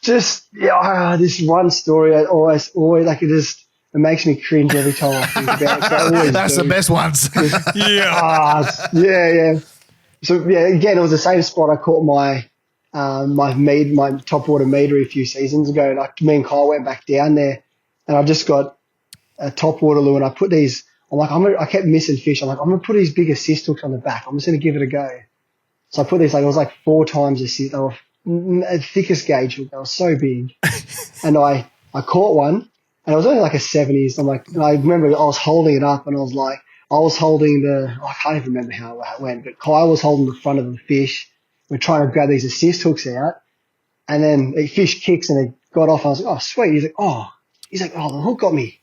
just this one story I always like it makes me cringe every time I think about it. So I always That's do. the best ones. Yeah. Yeah. So yeah, again, it was the same spot I caught my my topwater meter a few seasons ago. And me and Kyle went back down there, and I just got a topwater lure, and I put these. I kept missing fish. I'm gonna put these big assist hooks on the back. I'm just gonna give it a go. So I put these it was like 4 times assist. They were thickest gauge hook. They were so big, and I caught one, and it was only like a 70s. And I remember I was holding it up, and I was holding I can't even remember how it went, but Kyle was holding the front of the fish. We're trying to grab these assist hooks out, and then the fish kicks and it got off. I was like, oh, sweet. He's like, oh, the hook got me.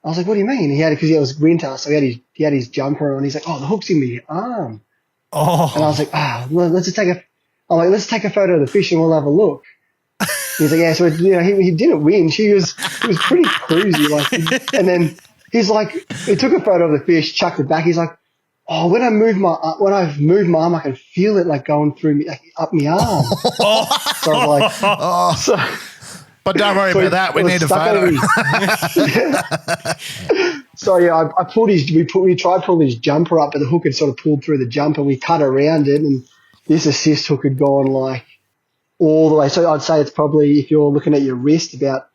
I was like, what do you mean? Because it was winter, so he had his jumper on. He's like, oh, the hook's in my arm. Oh. And I was like, well, let's take a photo of the fish and we'll have a look. He's like, yeah. So he didn't win. He was pretty cruisy, and then he's like, he took a photo of the fish, chucked it back. He's like, oh, when I move my arm, I can feel it like going through me, like up my arm. So I was like, But don't worry about that. We need a photo. So yeah, I pulled we tried pulling his jumper up, but the hook had sort of pulled through the jumper. We cut around it, and this assist hook had gone like all the way. So I'd say it's probably, if you're looking at your wrist, about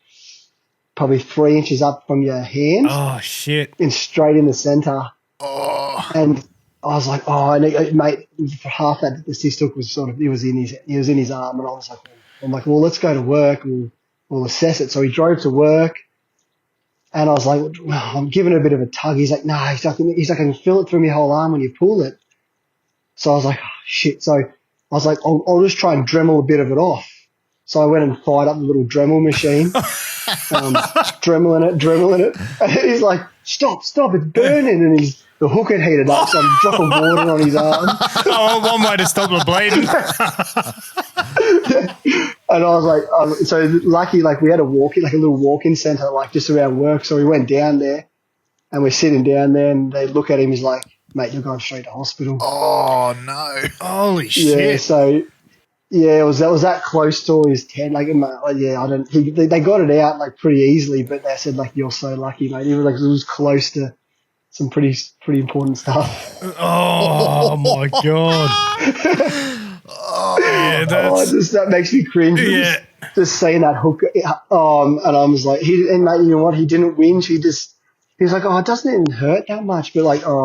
probably 3 inches up from your hand. Oh, shit. And straight in the center. Oh. And I was like, and mate, for half that assist hook was he was in his arm, and I was like, well, let's go to work. We'll assess it. So he drove to work, and I was like, well, I'm giving it a bit of a tug. He's like, no, he's like, I can feel it through my whole arm when you pull it. So I was like, oh, shit. So I was like, I'll just try and Dremel a bit of it off. So I went and fired up the little Dremel machine, Dremeling it. And he's like, stop, it's burning. And the hook had heated up, so I'm dropping water on his arm. One way to stop the bleeding. And I was like, so lucky, like we had a little walk-in centre, like just around work. So we went down there, and we're sitting down there, and they look at him. He's like, mate, you're going straight to hospital. Oh no! Holy shit! Yeah, so yeah, it was that close to his 10. Like, they got it out like pretty easily, but they said like, you're so lucky, mate. It was close to some pretty important stuff. Oh my god! Yeah, that makes me cringe. Yeah. Just seeing that hook. And I was like, mate, you know what? He didn't whinge. He was like, it doesn't even hurt that much. But like, it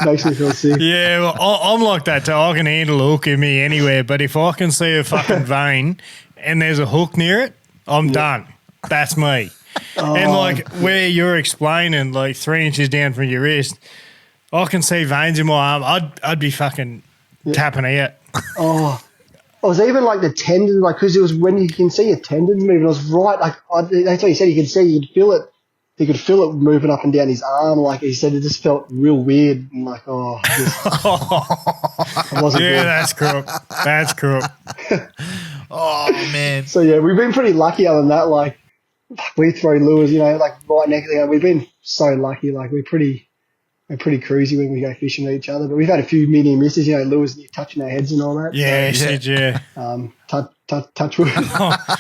makes me feel sick. Yeah, well, I'm like that too. I can handle a hook in me anywhere, but if I can see a fucking vein and there's a hook near it, I'm done. That's me. And like where you're explaining, like 3 inches down from your wrist, I can see veins in my arm. I'd be fucking tapping out. Oh, it was even like the tendon, like, because it was when you can see a tendon moving. It was right, like that's what he said. You'd feel it. He could feel it moving up and down his arm. Like he said, it just felt real weird. And like, it wasn't good. That's crook. That's crook. Oh man. So yeah, we've been pretty lucky. Other than that, like we throw lures, like right next. We've been so lucky. Like we're pretty cruisy when we go fishing with each other. But we've had a few near misses, lures and you're touching our heads and all that. Yeah, so, shit, yeah. Touch wood.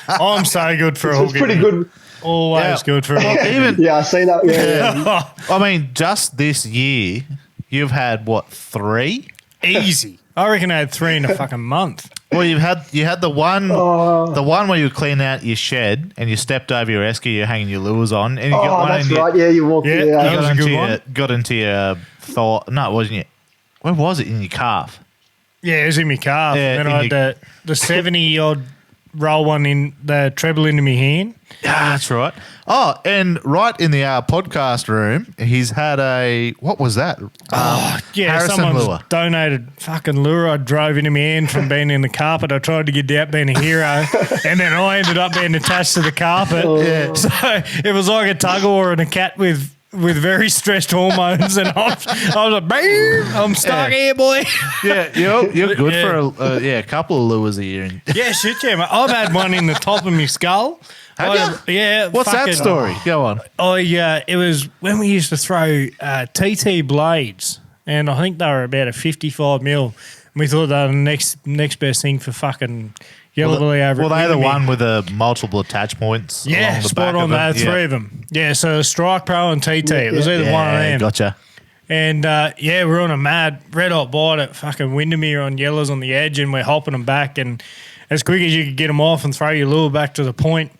I'm so good for a hook. It's pretty good. Always good for a hook. Yeah, I see that. Yeah. I mean, just this year, you've had what, 3? Easy. I reckon I had 3 in a fucking month. Well, you had the one where you clean out your shed and you stepped over your esky, you're hanging your lures on, and you got one. That's right. Yeah, you walked. Yeah, Yeah, that was a good one. Got into your thigh. No, it wasn't it? Where was it? In your calf. Yeah, it was in my calf. Yeah, and I had the 70-odd roll one in the treble into my hand. Yeah, that's right. Oh, and right in the podcast room, he's had a, what was that? Harrison someone's lure. donated fucking lure. I drove into my hand from being in the carpet. I tried to get out being a hero, and then I ended up being attached to the carpet. Yeah. So it was like a tug of war and a cat with very stressed hormones, and I was like, "Bam, I'm stuck here, boy." Yeah, you're good for a couple of lures a year. Yeah, shit, yeah, mate. I've had one in the top of my skull. Have you? Yeah. What's that story? Go on. It was when we used to throw TT blades, and I think they were about a 55 mil. And we thought they were the next best thing for fucking yellow belly over. Well, they're the one with the multiple attach points. Yeah, along the spot back on. of They had it. three of them. Yeah, so Strike Pro and TT. It was either one of them. Gotcha. And, we're on a mad red hot bite at fucking Windermere on yellows on the edge, and we're hopping them back. And as quick as you could get them off and throw your lure back to the point,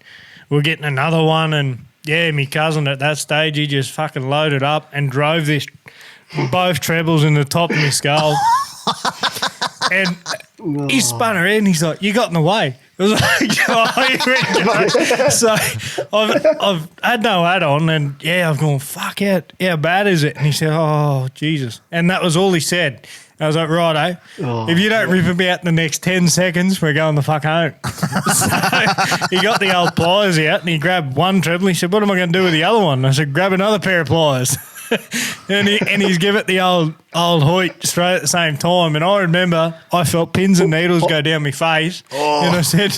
we're getting another one. And, my cousin at that stage, he just fucking loaded up and drove both trebles in the top of my skull. And he spun around and he's like, "You got in the way." I was like, So I've had no hat on, and I've gone, "Fuck it, how bad is it?" And he said, "Oh, Jesus." And that was all he said. I was like, "Righto, if you don't rip him out in the next 10 seconds, we're going the fuck home." So he got the old pliers out and he grabbed one treble. He said, "What am I going to do with the other one?" I said, "Grab another pair of pliers." and he's give it the old hoit straight at the same time. And I remember I felt pins and needles go down my face. And I said,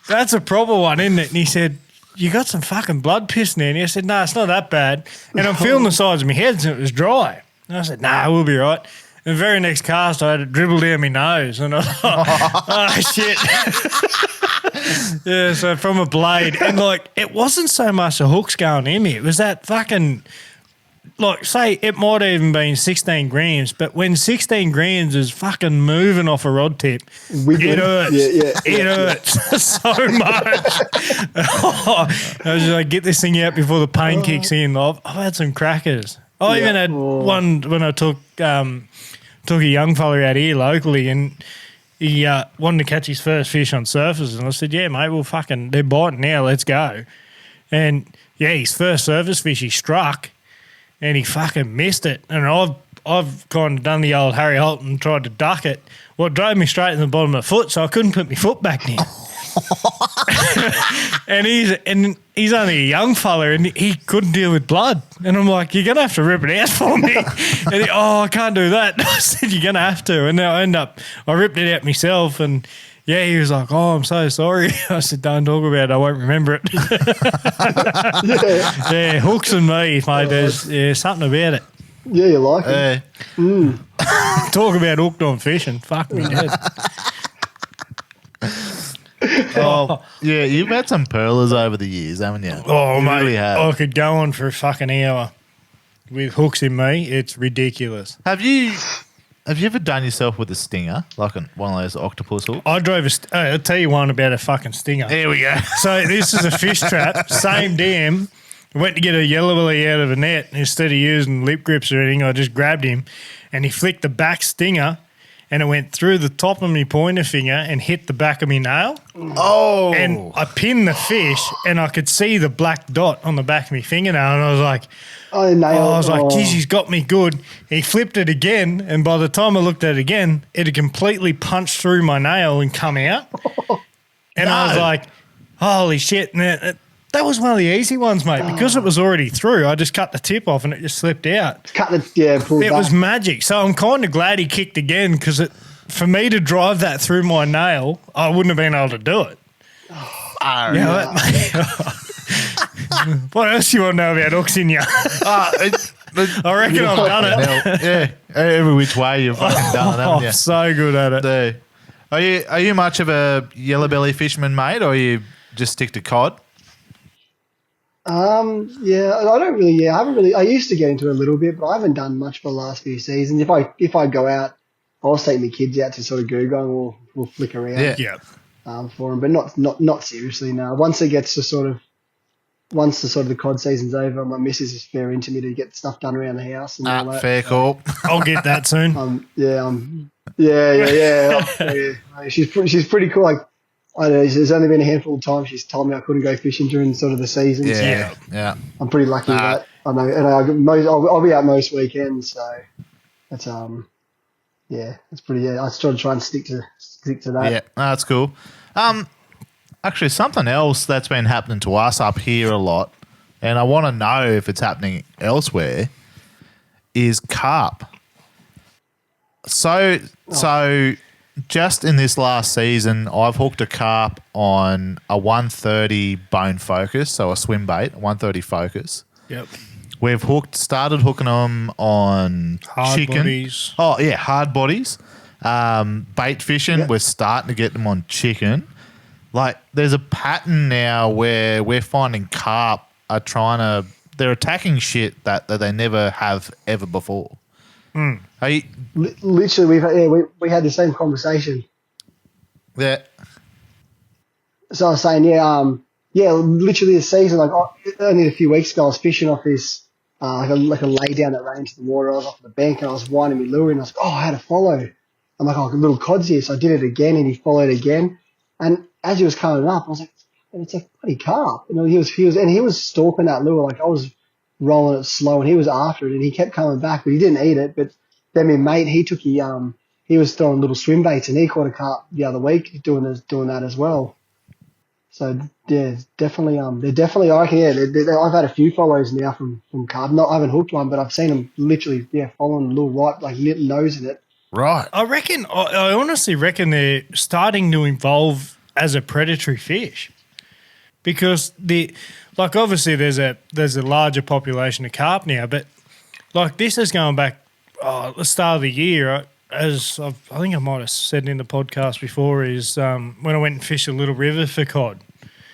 that's a proper one, isn't it? And he said, "You got some fucking blood pissing in you." I said, "No, it's not that bad." And I'm feeling the sides of my head and it was dry. And I said, "Nah, we'll be right." And the very next cast, I had it dribble down my nose. And I thought, "Oh, shit." Yeah, so from a blade. And, it wasn't so much the hooks going in me. It was that fucking, say it might have even been 16 grams, but when 16 grams is fucking moving off a rod tip, it hurts. It hurts so much. I was like, get this thing out before the pain kicks in. I've had some crackers. I even had one when I took a young fella out here locally, and he wanted to catch his first fish on surface, and I said, "Yeah, mate, well, fucking, they're biting now, let's go." And, his first surface fish he struck, and he fucking missed it. And I've kind of done the old Harry Holt and tried to duck it. Well, it drove me straight in the bottom of the foot, so I couldn't put my foot back down. And he's only a young fella, and he couldn't deal with blood. And I'm like, "You're gonna have to rip it out for me." And he, "I can't do that." I said, "You're gonna have to." And then I ripped it out myself, and he was like, "Oh, I'm so sorry." I said, "Don't talk about it. I won't remember it." Hooks and me, mate. There's something about it. Yeah, you like it. Talk about hooked on fishing. Fuck me dead. Oh, yeah, you've had some pearlers over the years, haven't you? Oh, you mate, really have. I could go on for a fucking hour with hooks in me. It's ridiculous. Have you ever done yourself with a stinger, like one of those octopus hooks? I drove I'll tell you one about a fucking stinger. There we go. So this is a fish trap, same dam. I went to get a yellow belly out of a net. Instead of using lip grips or anything, I just grabbed him, and he flicked the back stinger, and it went through the top of my pointer finger and hit the back of my nail. Oh. And I pinned the fish, and I could see the black dot on the back of my fingernail, and I was like, geez, he's got me good. He flipped it again, and by the time I looked at it again, it had completely punched through my nail and come out. And I was like, holy shit. And that was one of the easy ones, mate. Because it was already through, I just cut the tip off and it just slipped out. Pulled it back. was magic. So I'm kind of glad he kicked again, because for me to drive that through my nail, I wouldn't have been able to do it. What else do you want to know about hooks in you? I reckon I've done it. Yeah, every which way you've fucking done it, haven't you? I'm so good at it. Are you much of a yellow belly fisherman, mate, or you just stick to cod? I don't really. I haven't really. I used to get into it a little bit, but I haven't done much for the last few seasons. If I go out, I'll take my kids out to sort of Google and we'll flick around. Yeah. For them, but not seriously. No. Once the cod season's over, my missus is fair into me to get stuff done around the house and all that. Fair call. I'll get that soon. I'm Yeah. She's pretty cool. Like, I don't know, there's only been a handful of times she's told me I couldn't go fishing during sort of the season. Yeah, So yeah. I'm pretty lucky with that. I know, and I'll be out most weekends, so that's it's pretty. Yeah, I sort of try and stick to that. Yeah, that's cool. Actually, something else that's been happening to us up here a lot, and I want to know if it's happening elsewhere, is carp. So just in this last season, I've hooked a carp on a 130 bone focus, so a swim bait, 130 focus. Yep. We've started hooking them on Hard chicken. bodies. Oh yeah, hard bodies. Bait fishing, Yep. we're starting to get them on chicken. Like, there's a pattern now where we're finding carp are they're attacking shit that they never have ever before. Hey, Literally, we had the same conversation. yeah, So I was saying, literally this season, like only a few weeks ago, I was fishing off this like a lay down that ran into the water. I was off the bank and I was winding my lure in. I was like, I had to follow. I'm like, little cod's here. So I did it again and he followed again. And as he was coming up, I was like, it's a bloody carp. You know, he was stalking that lure. Like, I was rolling it slow and he was after it and he kept coming back, but he didn't eat it. But then my mate, he was throwing little swim baits and he caught a carp the other week doing that as well. So yeah, definitely. They're definitely. I reckon. Yeah, I've had a few follows now from carp. I haven't hooked one, but I've seen them literally. Yeah, following a little right, like nosing it. right. I honestly reckon they're starting to evolve as a predatory fish, because obviously there's a larger population of carp now, but like this is going back at the start of the year. As I think I might have said in the podcast before, is when I went and fished a little river for cod.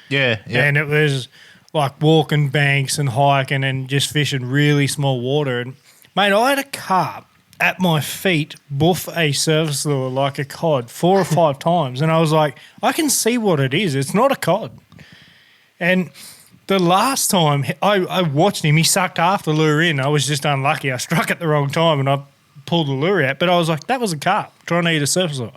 Yeah. And it was like walking banks and hiking and just fishing really small water. And, mate, I had a carp at my feet buff a surface lure like a cod 4 or 5 times. And I was like, I can see what it is. It's not a cod. And the last time I watched him, he sucked half the lure in. I was just unlucky. I struck at the wrong time and I pulled the lure out. But I was like, that was a carp trying to eat a surface lure.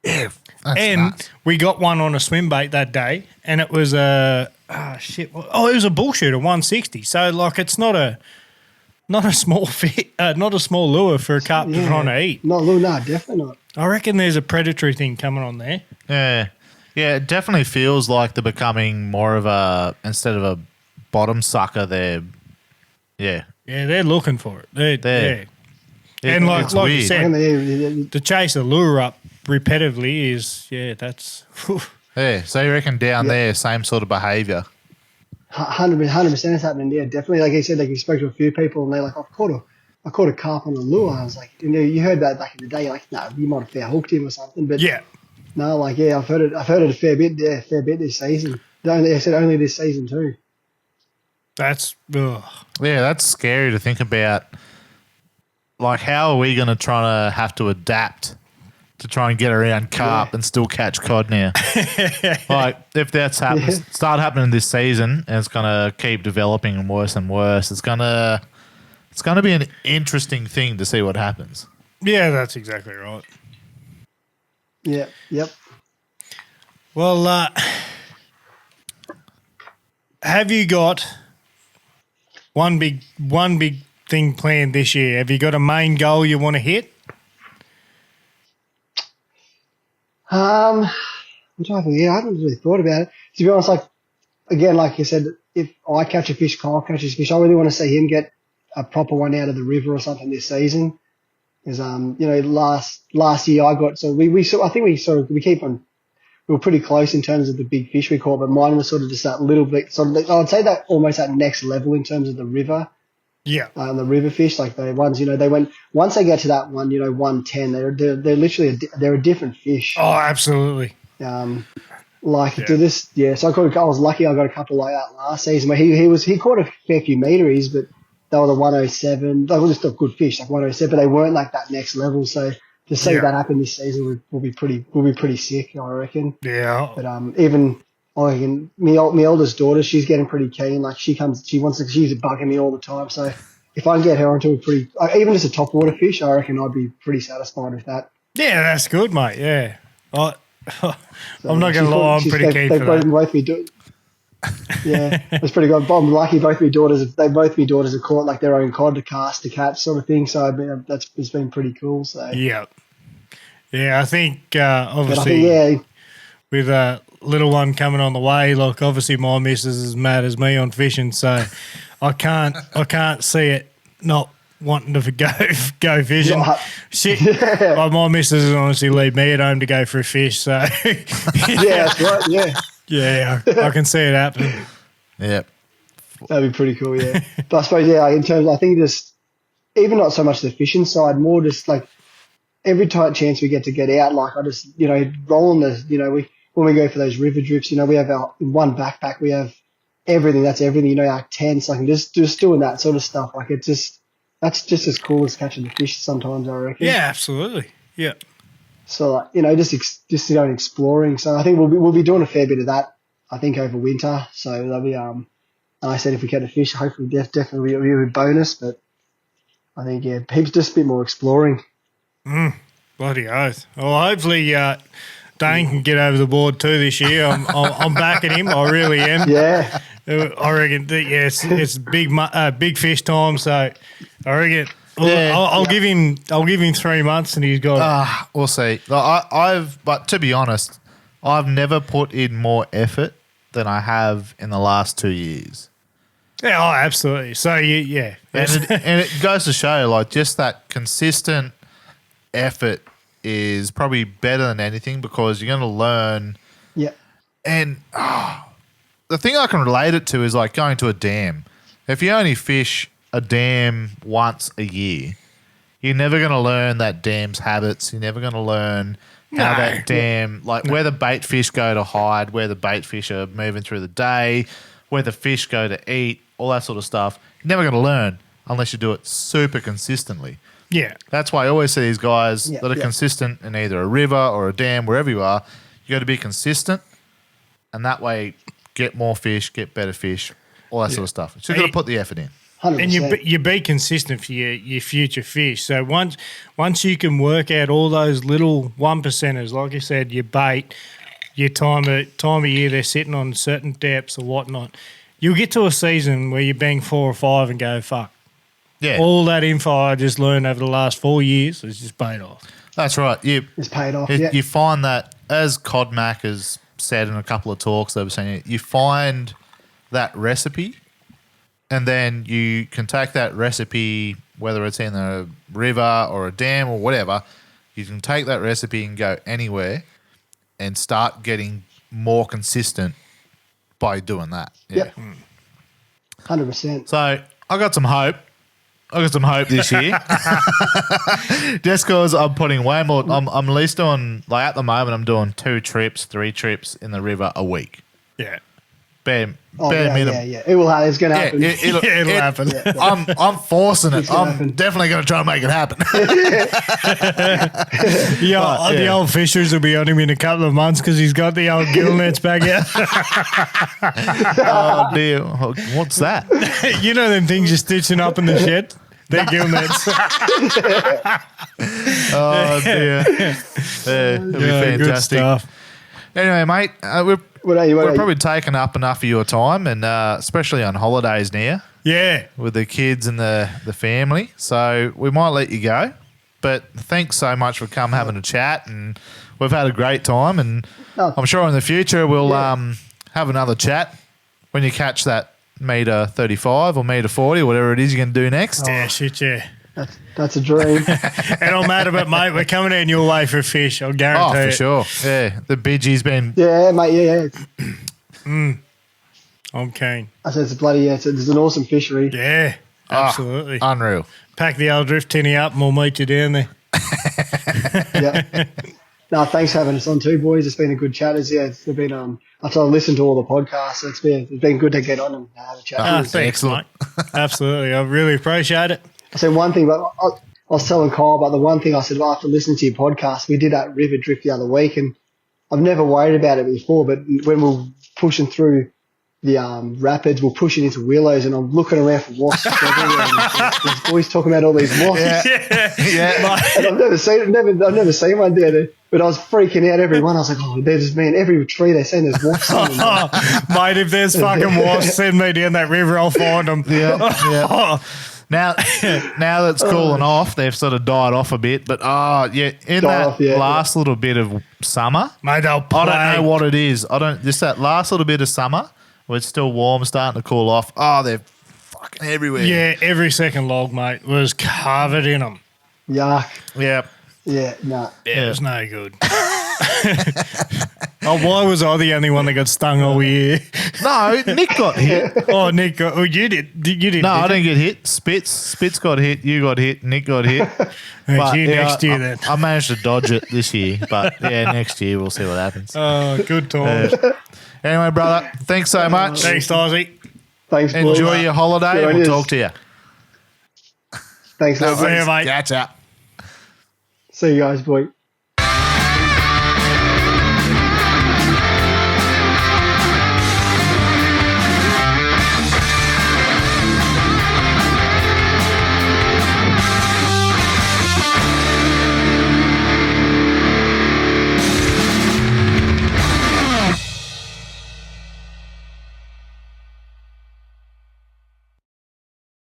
Yeah. And we got one on a swim bait that day, and it was it was a bullshooter 160. So like, it's not a small fit, not a small lure for a carp to trying to eat. No, definitely not. I reckon there's a predatory thing coming on there. Yeah. Yeah, it definitely feels like they're becoming more of instead of a bottom sucker, they're they're looking for it. Yeah. And like you weird. said, to chase a lure up repetitively is that's. Yeah, so you reckon down there, same sort of behaviour? 100% is happening. Yeah, definitely. Like you said, like you spoke to a few people and they're like, I caught a carp on a lure. I was like, you heard that back in the day. You're like, no, you might have foul hooked him or something. But no, like I've heard it a fair bit. Yeah, fair bit this season. Only this season too. That's yeah, that's scary to think about. Like, how are we going to try to have to adapt to try and get around carp and still catch cod now? Like, if that's start happening this season and it's going to keep developing and worse, it's going to be an interesting thing to see what happens. Yeah, that's exactly right. Yeah. Yep. Well, have you got one big thing planned this year? Have you got a main goal you want to hit? I haven't really thought about it. To be honest, like you said, if I catch a fish, Kyle catches a fish, I really want to see him get a proper one out of the river or something this season. Because last year I got we were pretty close in terms of the big fish we caught, but mine was sort of just that little bit. I'd say that almost that next level in terms of the river. Yeah. The river fish, like the ones, they went, once they get to that one, 110, they're literally, they're a different fish. Oh, absolutely. To this, so I was lucky I got a couple like that last season where he caught a fair few meteries, but they were the 107. They were still good fish, like 107, but they weren't like that next level. So to see that happen this season will be pretty sick, I reckon. Yeah. But even my oldest daughter, she's getting pretty keen. Like she's bugging me all the time. So if I can get her onto a pretty, even just a top water fish, I reckon I'd be pretty satisfied with that. Yeah, that's good, mate. Yeah. I'm not going to she's lie, I'm she's- pretty keen for that. both me do. Yeah, it's pretty good. I'm lucky both my daughters have caught like their own cod to cast to catch sort of thing. So it's been pretty cool. So Yeah. Yeah, I think but I obviously think with a little one coming on the way, like obviously my missus is as mad as me on fishing, so I can't see it not wanting to go fishing. Yeah. Shit, like my missus is honestly leave me at home to go for a fish, so yeah, that's right. Yeah, yeah, I can see it happening. Yep. that'd be pretty cool. Yeah, but I suppose in terms, I think just even not so much the fishing side, more just like every chance we get to get out, like I just rolling the when we go for those river drifts, we have our in one backpack, we have everything. That's everything, our tents, like just doing that sort of stuff. Like that's just as cool as catching the fish sometimes, I reckon. Yeah, absolutely. Yeah. So just going exploring. So I think we'll be doing a fair bit of that. I think over winter. So that'll be and I said if we catch a fish, hopefully definitely will be a bonus. But I think heaps just a bit more exploring. Bloody oath. Well, hopefully Dane can get over the board too this year. I'm backing him. I really am. Yeah. I reckon that it's big fish time. So I reckon I'll give him 3 months and he's got it. We'll see. But to be honest, I've never put in more effort than I have in the last 2 years. Yeah, absolutely. So And it goes to show, like, just that consistent effort is probably better than anything because you're going to learn. Yeah. And the thing I can relate it to is like going to a dam. If you only fish a dam once a year, you're never going to learn that dam's habits. You're never going to learn how that dam, where the bait fish go to hide, where the bait fish are moving through the day, where the fish go to eat, all that sort of stuff. You're never going to learn unless you do it super consistently. yeah. That's why I always see these guys that are consistent in either a river or a dam, wherever you are. You got to be consistent, and that way get more fish, get better fish, all that sort of stuff. So you got to put the effort in. 100%. And you be consistent for your future fish. So once you can work out all those little 1%ers, like you said, your bait, your time of year they're sitting on certain depths or whatnot, you'll get to a season where you bang 4 or 5 and go, fuck. Yeah. All that info I just learned over the last 4 years has just paid off. That's right. It's paid off. You find that, as Cod Mac has said in a couple of talks they were saying, you find that recipe and then you can take that recipe, whether it's in a river or a dam or whatever, you can take that recipe and go anywhere and start getting more consistent by doing that. Yeah. Yep. 100%. So I got some hope. This year. Just because I'm putting way more. I'm at least doing, like at the moment, I'm doing 2 trips, 3 trips in the river a week. Yeah. Bare Yeah. minimum. It will happen. It's going to happen. It'll happen. I'm forcing it. It's gonna I'm happen. definitely going to try and make it happen. The old fishers will be on him in a couple of months because he's got the old gill nets back out. Oh, dear. What's that? You know them things you're stitching up in the shed? They're gill nets. Oh, dear. It'll be Good fantastic. stuff. Anyway, mate, we're What probably taking up enough of your time, and especially on holidays now. Yeah. With the kids and the family. So we might let you go. But thanks so much for having a chat, and we've had a great time, and I'm sure in the future we'll have another chat when you catch that metre 35 or metre 40 or whatever it is you're going to do next. Yeah, shit, yeah. That's a dream. It don't matter, but mate, we're coming in your way for a fish. I'll guarantee Oh, for it. sure. Yeah, the Bidgie's been... Yeah, mate. Yeah. I'm keen. I said it's bloody it's an awesome fishery. Yeah, absolutely. Unreal. Pack the old drift tinny up and we'll meet you down there. Yeah. No, thanks for having us on too, boys. It's been a good chat. It's been after I listened to all the podcasts, it's been good to get on and have a chat. Thanks, excellent. mate. Absolutely. I really appreciate it. I said one thing, but I was telling Kyle about the one thing I said after listening to your podcast. We did that river drift the other week, and I've never worried about it before. But when we were pushing through the rapids were pushing into willows, and I'm looking around for wasps everywhere. And there's boys talking about all these wasps. Yeah. And I've never seen one there. But I was freaking out every one. I was like, oh, there's man, every tree they're saying there's wasps on them. Mate, if there's fucking wasps, send me down that river, I'll find them. Yeah. Now that it's cooling off, they've sort of died off a bit. But last little bit of summer, Mate, they'll I don't know what it is. Just that last little bit of summer where it's still warm, starting to cool off. Oh, they're fucking everywhere. Yeah, every second log, mate, was covered in them. Yuck. Yeah. Yeah, nah. Yeah, it was no good. Why was I the only one that got stung all year? No, Nick got hit. Oh, Nick got. Oh, you did. You did. No, I didn't get hit. Spitz got hit. You got hit. Nick got hit. But, next year then. I managed to dodge it this year, but next year we'll see what happens. Oh, good times. Anyway, brother, thanks so much. Thanks, Tizzy. Thanks, boys. Enjoy your holiday, and we'll talk to you. Thanks, See you, mate. Catch up. See you guys, boy.